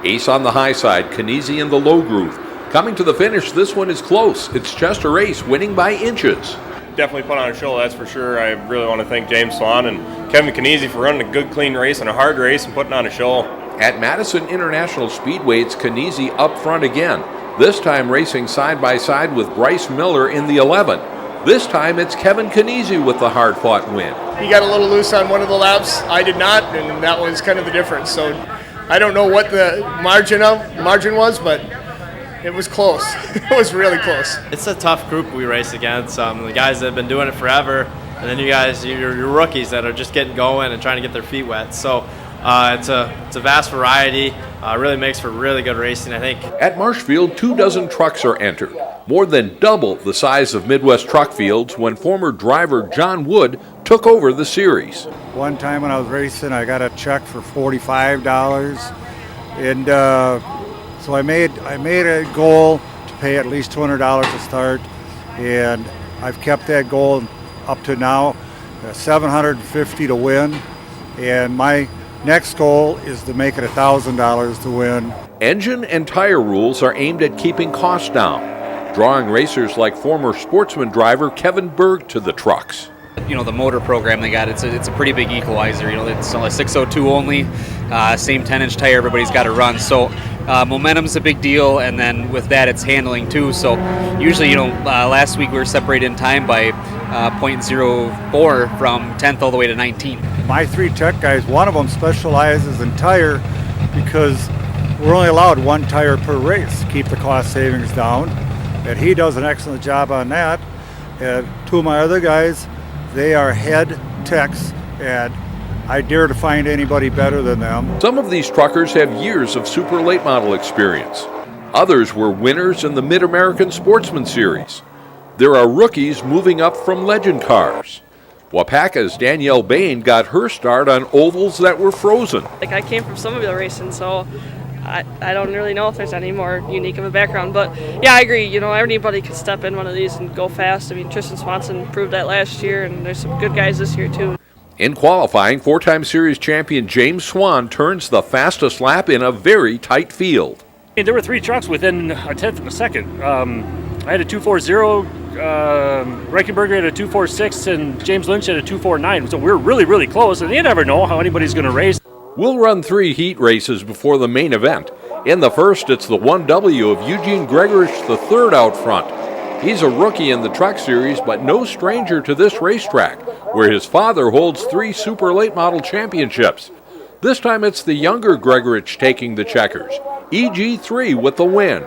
Ace on the high side, Canese in the low groove. Coming to the finish, this one is close. It's Chester Ace winning by inches. Definitely put on a show, that's for sure. I really want to thank James Swan and Kevin Canese for running a good, clean race and a hard race and putting on a show. At Madison International Speedway, it's Canese up front again. This time racing side by side with Bryce Miller in the 11. This time it's Kevin Canese with the hard-fought win. He got a little loose on one of the laps. I did not, and that was kind of the difference. So I don't know what the margin was, but it was close. It was really close. It's a tough group we race against. The guys that have been doing it forever, and then you guys, you're rookies that are just getting going and trying to get their feet wet. So it's a vast variety. Really makes for really good racing, I think. At Marshfield, 24 trucks are entered, more than double the size of Midwest Truck Fields when former driver John Wood took over the series. One time when I was racing, I got a check for $45, and so I made a goal to pay at least $200 to start, and I've kept that goal up to now, $750 to win, and my next goal is to make it $1,000 to win. Engine and tire rules are aimed at keeping costs down, drawing racers like former Sportsman driver Kevin Berg to the trucks. You know, the motor program they got, it's a pretty big equalizer. You know, it's only 602 only, same 10-inch tire everybody's got to run. So momentum's a big deal, and then with that it's handling too. So usually, last week we were separated in time by 0.04 from 10th all the way to 19th. My 3 tech guys, one of them specializes in tire because we're only allowed 1 tire per race to keep the cost savings down, and he does an excellent job on that. And two of my other guys, they are head techs, and I dare to find anybody better than them. Some of these truckers have years of super late model experience. Others were winners in the Mid-American Sportsman Series. There are rookies moving up from legend cars. Wapaka's Danielle Bain got her start on ovals that were frozen. Like, I came from Somerville racing, so I don't really know if there's any more unique of a background. But yeah, I agree. Anybody could step in one of these and go fast. I mean, Tristan Swanson proved that last year, and there's some good guys this year too. In qualifying, four-time series champion James Swan turns the fastest lap in a very tight field. And there were three trucks within a tenth of a second. I had a 240, Reichenberger had a 246, and James Lynch had a 249. So we're really, really close, and you never know how anybody's going to race. We'll run 3 heat races before the main event. In the first, it's the 1W of Eugene Gregorich III out front. He's a rookie in the truck series, but no stranger to this racetrack, where his father holds 3 super late model championships. This time it's the younger Gregorich taking the checkers. EG3 with the win.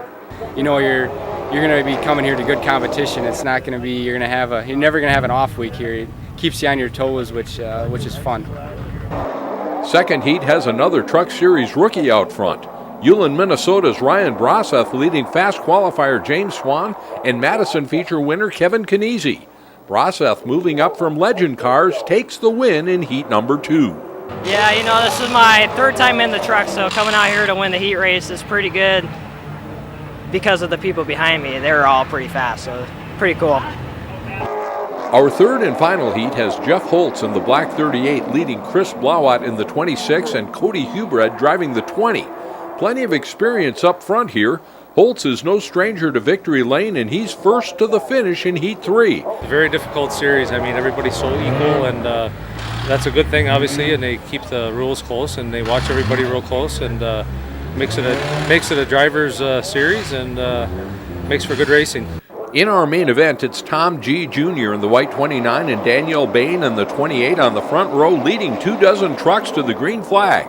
You're going to be coming here to good competition. It's not going to be, you're never going to have an off week here. It keeps you on your toes, which is fun. Second heat has another truck series rookie out front. Ulen, Minnesota's Ryan Broseth leading fast qualifier James Swan and Madison feature winner Kevin Kniese. Broseth, moving up from legend cars, takes the win in heat number 2. Yeah, this is my third time in the truck, so coming out here to win the heat race is pretty good because of the people behind me. They're all pretty fast, so pretty cool. Our third and final heat has Jeff Holtz in the black 38 leading Chris Blauat in the 26 and Cody Hubred driving the 20. Plenty of experience up front here. Holtz is no stranger to victory lane, and he's first to the finish in Heat 3. Very difficult series. I mean, everybody's so equal, and that's a good thing, obviously, and they keep the rules close, and they watch everybody real close, and makes it a driver's series, and makes for good racing. In our main event, it's Tom G. Jr. in the white 29 and Danielle Bain in the 28 on the front row, leading 24 trucks to the green flag.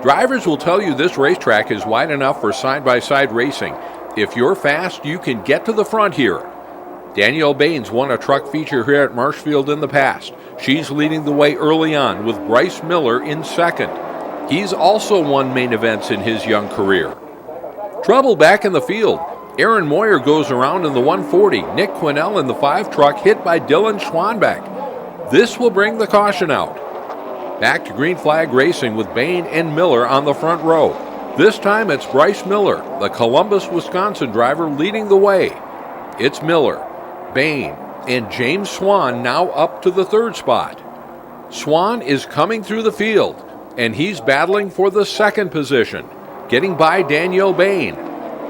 Drivers will tell you this racetrack is wide enough for side-by-side racing. If you're fast, you can get to the front here. Danielle Bain's won a truck feature here at Marshfield in the past. She's leading the way early on with Bryce Miller in second. He's also won main events in his young career. Trouble back in the field. Aaron Moyer goes around in the 140. Nick Quinnell in the 5 truck hit by Dylan Schwanbeck. This will bring the caution out. Back to green flag racing with Bain and Miller on the front row. This time it's Bryce Miller, the Columbus, Wisconsin driver, leading the way. It's Miller, Bain, and James Swan now up to the 3rd spot. Swan is coming through the field, and he's battling for the 2nd position, getting by Danielle Bain.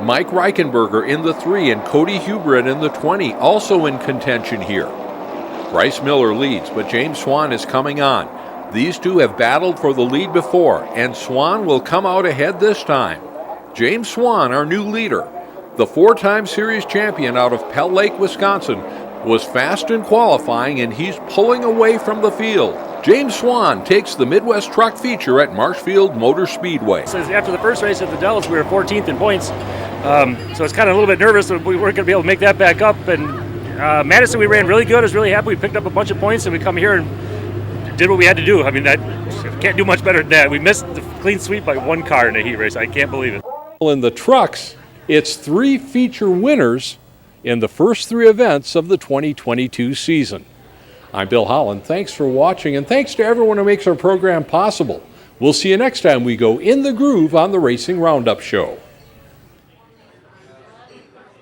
Mike Reichenberger in the 3 and Cody Hubred in the 20, also in contention here. Bryce Miller leads, but James Swan is coming on. These two have battled for the lead before, and Swan will come out ahead this time. James Swan, our new leader, the 4-time series champion out of Pell Lake, Wisconsin, was fast in qualifying, and he's pulling away from the field. James Swan takes the Midwest Truck feature at Marshfield Motor Speedway. So after the first race at the Dells, we were 14th in points, so it's kind of a little bit nervous that we weren't going to be able to make that back up. And Madison, we ran really good. I was really happy. We picked up a bunch of points, and we come here and did what we had to do. I mean, that can't do much better than that. We missed the clean sweep by 1 car in a heat race. I can't believe it. In the trucks, it's 3 feature winners in the first 3 events of the 2022 season. I'm Bill Holland. Thanks for watching, and thanks to everyone who makes our program possible. We'll see you next time we go in the groove on the Racing Roundup Show.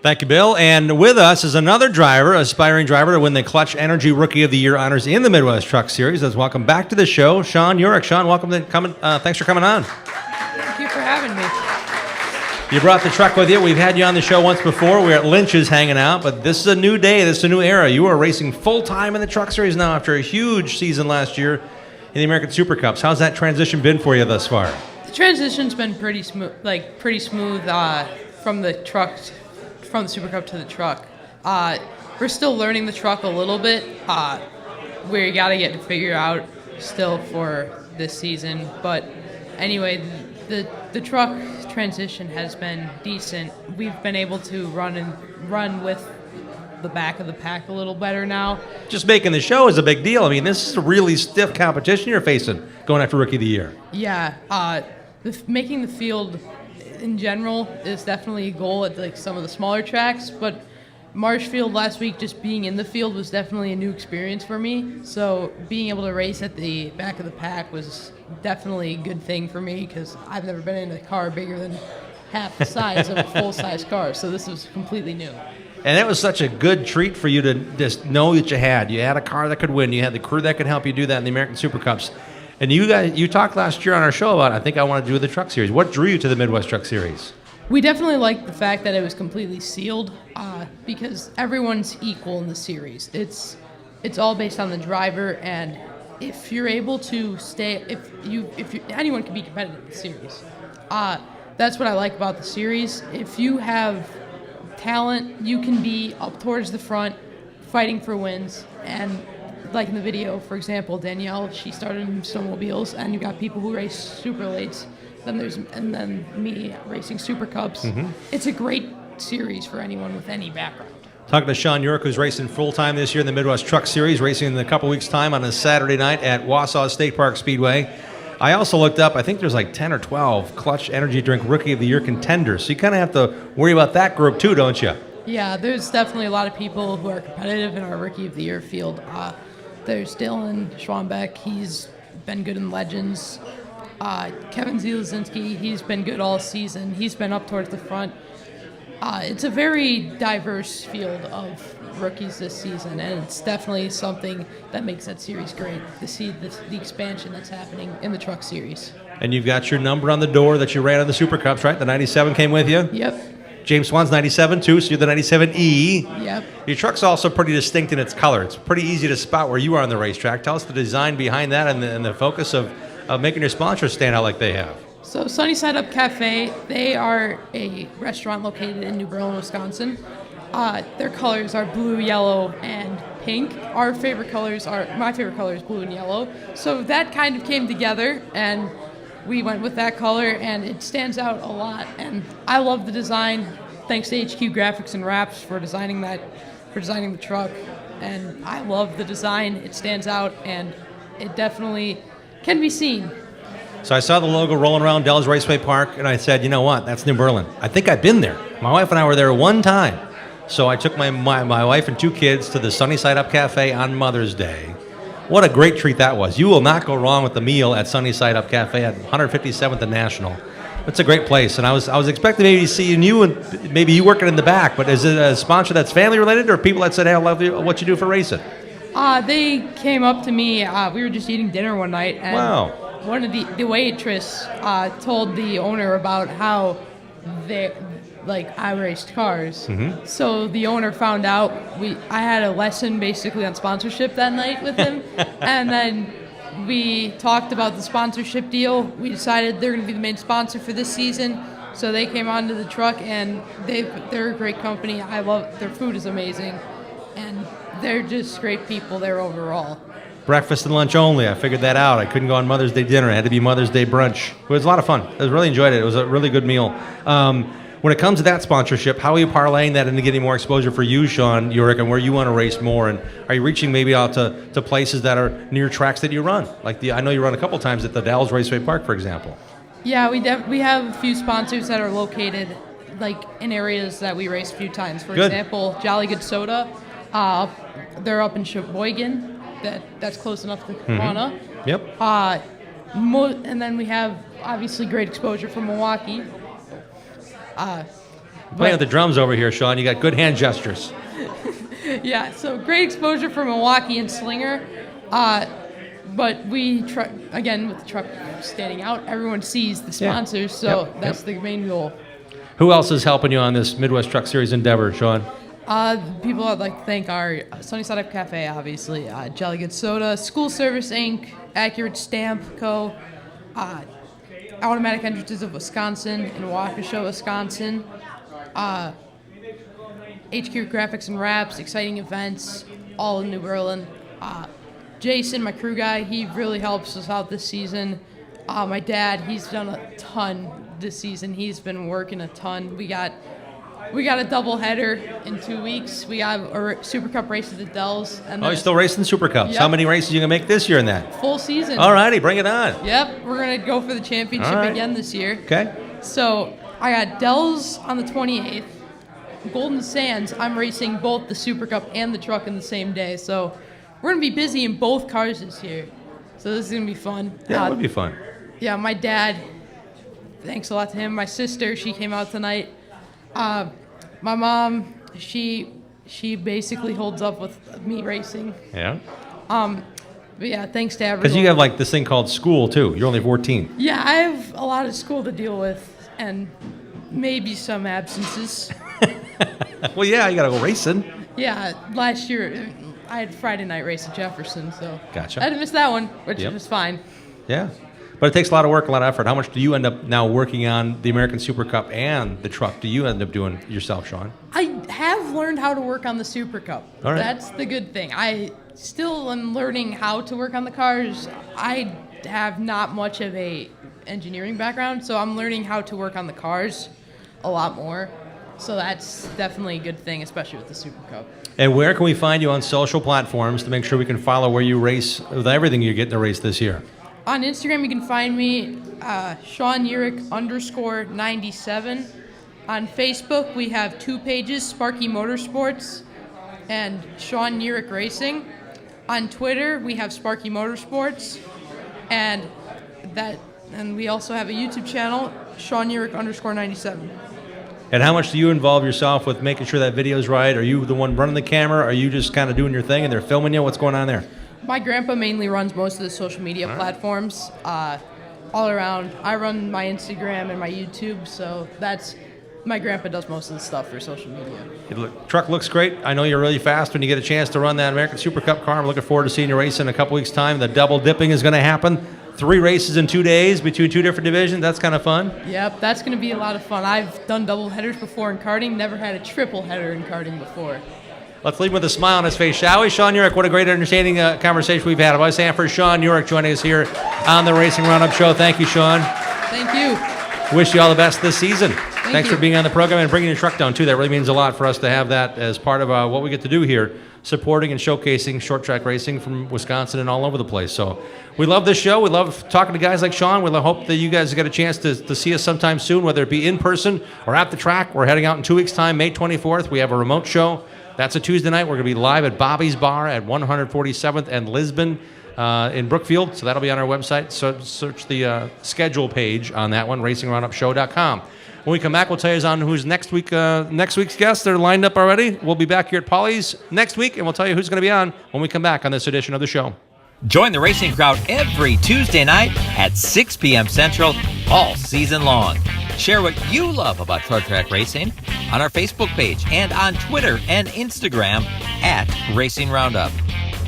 Thank you, Bill. And with us is another driver, aspiring driver to win the Clutch Energy Rookie of the Year honors in the Midwest Truck Series. Let's welcome back to the show, Sean Urich. Sean, welcome to coming. Thanks for coming on. Thank you for having me. You brought the truck with you. We've had you on the show once before. We were at Lynch's hanging out, but this is a new day. This is a new era. You are racing full-time in the Truck Series now after a huge season last year in the American Super Cups. How's that transition been for you thus far? The transition's been pretty smooth, from the Super Cup to the truck. We're still learning the truck a little bit. We got to get to figure out still for this season. But anyway, the truck transition has been decent. We've been able to run with the back of the pack a little better now. Just making the show is a big deal. I mean, this is a really stiff competition you're facing going after Rookie of the Year. Yeah, making the field in general is definitely a goal at like some of the smaller tracks, but Marshfield last week, just being in the field was definitely a new experience for me. So being able to race at the back of the pack was definitely a good thing for me because I've never been in a car bigger than half the size of a full-size car. So this was completely new. And that was such a good treat for you to just know that you had. You had a car that could win. You had the crew that could help you do that in the American Super Cups. And you talked last year on our show about, I think I want to do the Truck Series. What drew you to the Midwest Truck Series? We definitely liked the fact that it was completely sealed because everyone's equal in the series. It's all based on the driver, and if you're able to stay, anyone can be competitive in the series. That's what I like about the series. If you have talent, you can be up towards the front, fighting for wins. And like in the video, for example, Danielle, she started in snowmobiles, and you got people who race super lates. And then me racing Super Cups. Mm-hmm. It's a great series for anyone with any background. Talking to Sean York, who's racing full-time this year in the Midwest Truck Series, racing in a couple weeks' time on a Saturday night at Wausau State Park Speedway. I also looked up, I think there's like 10 or 12 Clutch Energy Drink Rookie of the Year contenders. So you kind of have to worry about that group too, don't you? Yeah, there's definitely a lot of people who are competitive in our Rookie of the Year field. There's Dylan Schwanbeck. He's been good in Legends. Kevin Zielzinski, he's been good all season. He's been up towards the front. It's a very diverse field of rookies this season, and it's definitely something that makes that series great to see the expansion that's happening in the Truck Series. And you've got your number on the door that you ran on the Super Cups, right? The 97 came with you? Yep. James Swan's 97 too, so you're the 97E. Yep. Your truck's also pretty distinct in its color. It's pretty easy to spot where you are on the racetrack. Tell us the design behind that and the focus of making your sponsors stand out like they have. So Sunny Side Up Cafe, they are a restaurant located in New Berlin, Wisconsin. Their colors are blue, yellow, and pink. My favorite color is blue and yellow. So that kind of came together, and we went with that color, and it stands out a lot. And I love the design. Thanks to HQ Graphics and Wraps for designing the truck. And I love the design. It stands out, and it definitely can be seen. So I saw the logo rolling around Dell's Raceway Park, and I said, you know what, that's New Berlin. I think I've been there. My wife and I were there one time. So I took my wife and two kids to the Sunny Side Up Cafe on Mother's Day. What a great treat that was. You will not go wrong with the meal at Sunny Side Up Cafe at 157th and National. It's a great place, and I was expecting maybe to see you and maybe you working in the back, but is it a sponsor that's family related or people that said, hey, I love what you do for racing? They came up to me. We were just eating dinner one night, and wow. One of the waitress told the owner about how I raced cars. Mm-hmm. So the owner found out. I had a lesson basically on sponsorship that night with him, and then we talked about the sponsorship deal. We decided they're going to be the main sponsor for this season. So they came onto the truck, and they're a great company. I love their food is amazing, and they're just great people there overall. Breakfast and lunch only. I figured that out. I couldn't go on Mother's Day dinner. It had to be Mother's Day brunch. It was a lot of fun. I really enjoyed it. It was a really good meal. When it comes to that sponsorship, how are you parlaying that into getting more exposure for you, Sean Urick, and where you want to race more? And are you reaching maybe out to places that are near tracks that you run? I know you run a couple times at the Dalles Raceway Park, for example. Yeah, we have a few sponsors that are located in areas that we race a few times. For example, Jolly Good Soda. They're up in Sheboygan. That's close enough to Corona. Mm-hmm. Yep. And then we have obviously great exposure from Milwaukee. Playing with the drums over here, Sean. You got good hand gestures. Yeah, so great exposure from Milwaukee and Slinger. But we try, again, with the truck standing out, everyone sees the sponsors, so that's the main goal. Who else is helping you on this Midwest Truck Series endeavor, Sean? People I'd like to thank are Sunny Side Up Cafe, obviously, Jolly Good Soda, School Service Inc., Accurate Stamp Co., Automatic Entrances of Wisconsin in Waukesha, Wisconsin, HQ Graphics and Wraps, Exciting Events, all in New Berlin. Jason, my crew guy, he really helps us out this season. My dad, he's done a ton this season. He's been working a ton. We got We got a double header in 2 weeks. We have a Super Cup race at the Dells. And Oh, you're still racing Super Cups. Yep. How many races are you going to make this year in that? Full season. All righty, bring it on. Yep, we're going to go for the championship All right. again this year. Okay. So I got Dells on the 28th. Golden Sands, I'm racing both the Super Cup and the truck in the same day. So we're going to be busy in both cars this year. So this is going to be fun. Yeah, it would be fun. Yeah, my dad, thanks a lot to him. My sister, she came out tonight. My mom, she basically holds up with me racing. Yeah. But yeah, thanks to everyone. Because you have like this thing called school too. You're only 14. Yeah, I have a lot of school to deal with and maybe some absences. Well, yeah, you got to go racing. Yeah, last year I had Friday night race at Jefferson, so Gotcha. I had to miss that one, which Yep. was fine. Yeah. But it takes a lot of work, a lot of effort. How much do you end up now working on the American Super Cup and the truck? Do you end up doing yourself, Sean? I have learned how to work on the Super Cup. All right. That's the good thing. I still am learning how to work on the cars. I have not much of a engineering background, so I'm learning how to work on the cars a lot more. So that's definitely a good thing, especially with the Super Cup. And where can we find you on social platforms to make sure we can follow where you race with everything you get in the race this year? On Instagram, you can find me, Sean Urich _97. On Facebook, we have 2 pages, Sparky Motorsports and Sean Urich Racing. On Twitter, we have Sparky Motorsports, and we also have a YouTube channel, Sean Urich _97. And how much do you involve yourself with making sure that video's right? Are you the one running the camera? Are you just kind of doing your thing and they're filming you? What's going on there? My grandpa mainly runs most of the social media platforms all around. I run my Instagram and my YouTube, so my grandpa does most of the stuff for social media. Truck looks great. I know you're really fast when you get a chance to run that American Super Cup car. I'm looking forward to seeing you race in a couple weeks' time. The double dipping is going to happen. 3 races in 2 days between 2 different divisions. That's kind of fun. Yep, that's going to be a lot of fun. I've done double headers before in karting, never had a triple header in karting before. Let's leave him with a smile on his face, shall we? Sean Urich, what a great, entertaining conversation we've had. I was saying for Sean Urich joining us here on the Racing Roundup Show. Thank you, Sean. Thank you. Wish you all the best this season. Thanks you. for being on the program and bringing your truck down, too. That really means a lot for us to have that as part of what we get to do here, supporting and showcasing short track racing from Wisconsin and all over the place. So we love this show. We love talking to guys like Sean. We hope that you guys get a chance to see us sometime soon, whether it be in person or at the track. We're heading out in 2 weeks' time, May 24th. We have a remote show. That's a Tuesday night. We're going to be live at Bobby's Bar at 147th and Lisbon in Brookfield. So that'll be on our website. So search the schedule page on that one, racingroundupshow.com. When we come back, we'll tell you on who's next week's guests. They're lined up already. We'll be back here at Polly's next week, and we'll tell you who's going to be on when we come back on this edition of the show. Join the racing crowd every Tuesday night at 6 p.m. Central all season long. Share what you love about short track racing on our Facebook page and on Twitter and Instagram at Racing Roundup.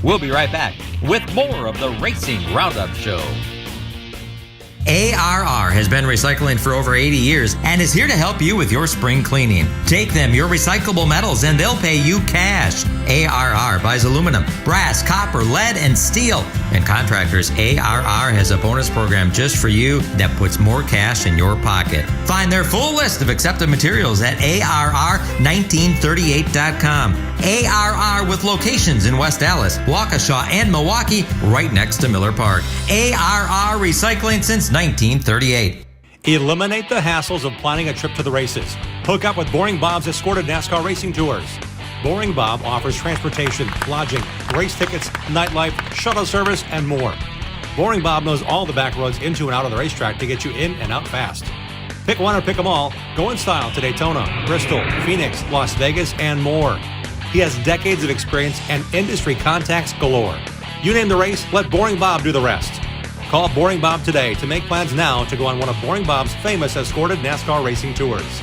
We'll be right back with more of the Racing Roundup Show. ARR has been recycling for over 80 years and is here to help you with your spring cleaning. Take them your recyclable metals and they'll pay you cash. ARR buys aluminum, brass, copper, lead, and steel. And contractors, ARR has a bonus program just for you that puts more cash in your pocket. Find their full list of accepted materials at ARR1938.com. ARR with locations in West Dallas, Waukesha, and Milwaukee, right next to Miller Park. ARR Recycling since 1938. Eliminate the hassles of planning a trip to the races. Hook up with Boring Bob's escorted NASCAR racing tours. Boring Bob offers transportation, lodging, race tickets, nightlife, shuttle service, and more. Boring Bob knows all the back roads into and out of the racetrack to get you in and out fast. Pick one or pick them all. Go in style to Daytona, Bristol, Phoenix, Las Vegas, and more. He has decades of experience and industry contacts galore. You name the race, let Boring Bob do the rest. Call Boring Bob today to make plans now to go on one of Boring Bob's famous escorted NASCAR racing tours.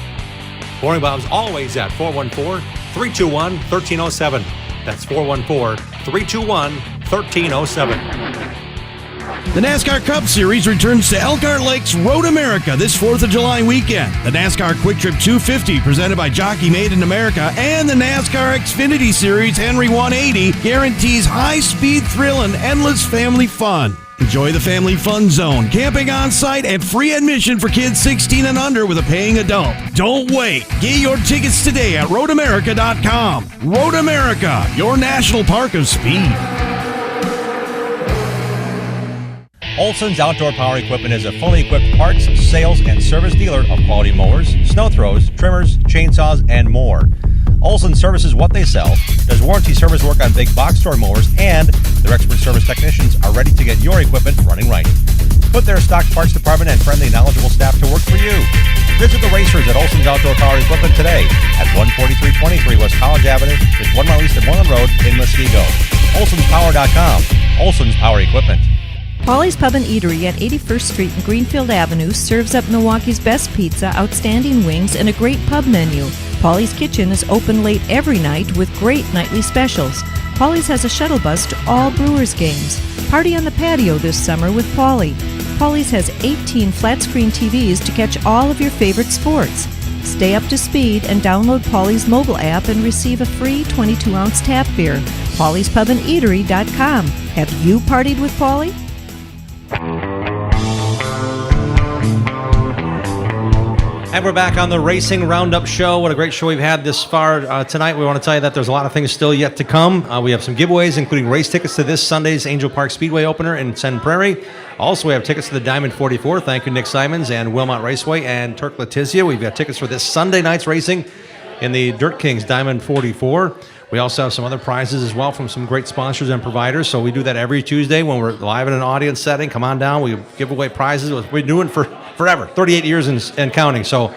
Boring Bob's always at 414-321-1307. That's 414-321-1307. The NASCAR Cup Series returns to Elkhart Lakes Road America this 4th of July weekend. The NASCAR Quick Trip 250, presented by Jockey Made in America, and the NASCAR Xfinity Series Henry 180 guarantees high-speed thrill and endless family fun. Enjoy the family fun zone, camping on site, and free admission for kids 16 and under with a paying adult. Don't wait. Get your tickets today at roadamerica.com. Road America, your national park of speed. Olson's Outdoor Power Equipment is a fully equipped parts, sales, and service dealer of quality mowers, snow throws, trimmers, chainsaws, and more. Olson services what they sell, does warranty service work on big box store mowers, and their expert service technicians are ready to get your equipment running right. Put their stock parts department and friendly, knowledgeable staff to work for you. Visit the racers at Olson's Outdoor Power Equipment today at 14323 West College Avenue, just 1 mile east of Moreland Road in Muskego. Olson'sPower.com. Olson's Power Equipment. Polly's Pub and Eatery at 81st Street and Greenfield Avenue serves up Milwaukee's best pizza, outstanding wings, and a great pub menu. Polly's Kitchen is open late every night with great nightly specials. Polly's has a shuttle bus to all Brewers games. Party on the patio this summer with Polly. Polly's has 18 flat-screen TVs to catch all of your favorite sports. Stay up to speed and download Polly's mobile app and receive a free 22-ounce tap beer. Polly'sPubandEatery.com. Have you partied with Polly? And we're back on the Racing Roundup show. What a great show we've had this far tonight. We want to tell you that there's a lot of things still yet to come. We have some giveaways, including race tickets to this Sunday's Angel Park Speedway opener in Sen Prairie. Also, we have tickets to the Diamond 44. Thank you, Nick Simons and Wilmot Raceway and Turk Letizia. We've got tickets for this Sunday night's racing in the Dirt Kings Diamond 44. We also have some other prizes as well from some great sponsors and providers. So we do that every Tuesday when we're live in an audience setting. Come on down. We give away prizes. We've been doing it for forever, 38 years and counting. So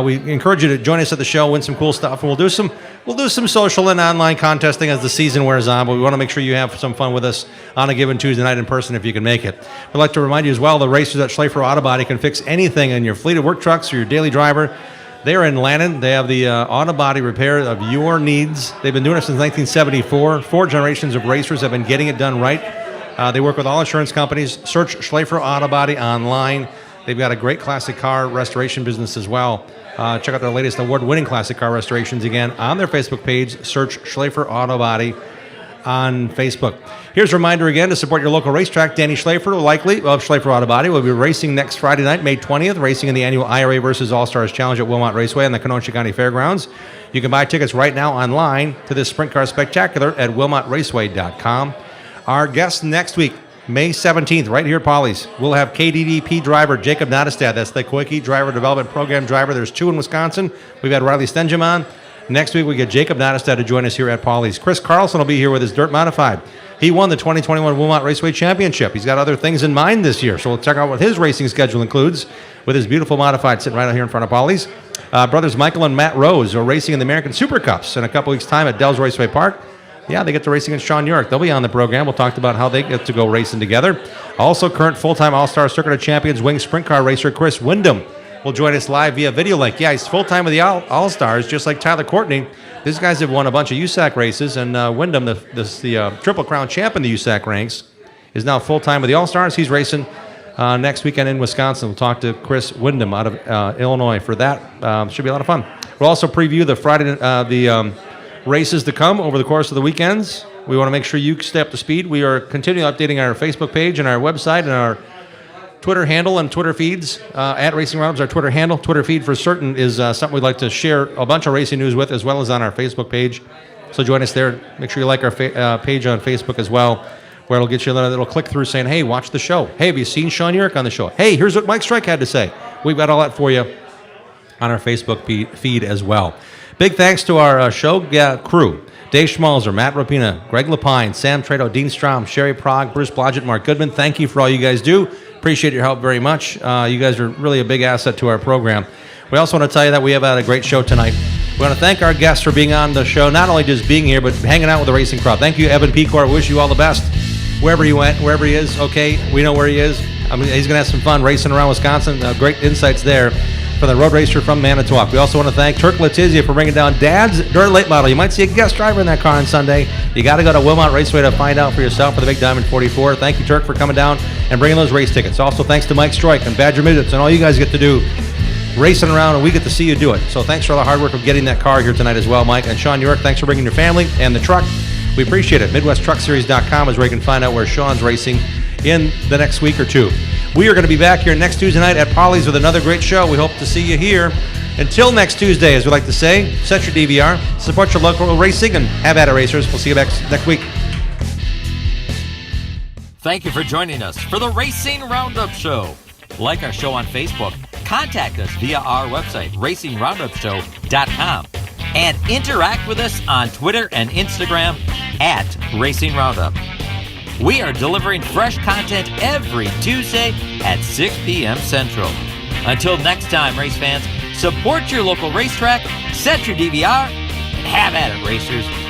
we encourage you to join us at the show, win some cool stuff, and we'll do some social and online contesting as the season wears on. But we want to make sure you have some fun with us on a given Tuesday night in person if you can make it. We'd like to remind you as well, the racers at Schleifer Auto Body can fix anything in your fleet of work trucks or your daily driver. They're in Lannon. They have the auto body repair of your needs. They've been doing it since 1974. 4 generations of racers have been getting it done right. They work with all insurance companies. Search Schleifer Auto Body online. They've got a great classic car restoration business as well. Check out their latest award-winning classic car restorations again on their Facebook page. Search Schleifer Auto Body on Facebook. Here's a reminder again to support your local racetrack. Danny Schleifer, likely of Schleifer Auto Body, will be racing next Friday night, May 20th, racing in the annual IRA versus All-Stars Challenge at Wilmot Raceway on the Kenosha County Fairgrounds. You can buy tickets right now online to this sprint car spectacular at wilmotraceway.com. Our guest next week, May 17th, right here at Polly's, we'll have KDDP driver Jacob Nottestad. That's the Quickie Driver Development Program driver. There's 2 in Wisconsin. We've had Riley Stenjum on. Next week, we get Jacob Nottestad to join us here at Polly's. Chris Carlson will be here with his Dirt Modified. He won the 2021 Wilmot Raceway Championship. He's got other things in mind this year, so we'll check out what his racing schedule includes with his beautiful Modified sitting right out here in front of Polly's. Brothers Michael and Matt Rose are racing in the American Super Cups in a couple weeks' time at Dells Raceway Park. Yeah, they get to race against Sean York. They'll be on the program. We'll talk about how they get to go racing together. Also, current full-time All-Star Circuit of Champions wing sprint car racer Chris Wyndham will join us live via video link. Yeah, he's full-time with the All-Stars, just like Tyler Courtney. These guys have won a bunch of USAC races, and Wyndham, the Triple Crown champ in the USAC ranks, is now full-time with the All-Stars. He's racing next weekend in Wisconsin. We'll talk to Chris Wyndham out of Illinois for that. Should be a lot of fun. We'll also preview the Friday races to come over the course of the weekends. We want to make sure you stay up to speed. We are continually updating our Facebook page and our website and our Twitter handle and Twitter feeds. At Racing Roundup is our Twitter handle. Twitter feed for certain is something we'd like to share a bunch of racing news with, as well as on our Facebook page. So join us there. Make sure you like our page on Facebook as well, where it'll get you a little click through saying, hey, watch the show. Hey, have you seen Sean York on the show? Hey, here's what Mike Strike had to say. We've got all that for you on our Facebook feed as well. Big thanks to our show crew. Dave Schmalzer, Matt Rapina, Greg Lapine, Sam Trado, Dean Strom, Sherry Prague, Bruce Blodgett, Mark Goodman. Thank you for all you guys do. Appreciate your help very much. You guys are really a big asset to our program. We also want to tell you that we have had a great show tonight. We want to thank our guests for being on the show, not only just being here, but hanging out with the racing crowd. Thank you, Evan Pecor. Wish you all the best. Wherever he went, wherever he is, okay, we know where he is. I mean, he's going to have some fun racing around Wisconsin. Great insights there for the road racer from Manitowoc. We also want to thank Turk Letizia for bringing down Dad's Dirt Late Model. You might see a guest driver in that car on Sunday. You got to go to Wilmot Raceway to find out for yourself for the big Diamond 44. Thank you, Turk, for coming down and bringing those race tickets. Also, thanks to Mike Stroik and Badger Midgets and all you guys get to do racing around, and we get to see you do it. So thanks for all the hard work of getting that car here tonight as well, Mike. And Sean York, thanks for bringing your family and the truck. We appreciate it. MidwestTruckSeries.com is where you can find out where Sean's racing in the next week or two. We are going to be back here next Tuesday night at Polly's with another great show. We hope to see you here. Until next Tuesday, as we like to say, set your DVR, support your local racing, and have at it, racers. We'll see you next week. Thank you for joining us for the Racing Roundup Show. Like our show on Facebook, contact us via our website, racingroundupshow.com, and interact with us on Twitter and Instagram at Racing Roundup. We are delivering fresh content every Tuesday at 6 p.m. Central. Until next time, race fans, support your local racetrack, set your DVR, and have at it, racers.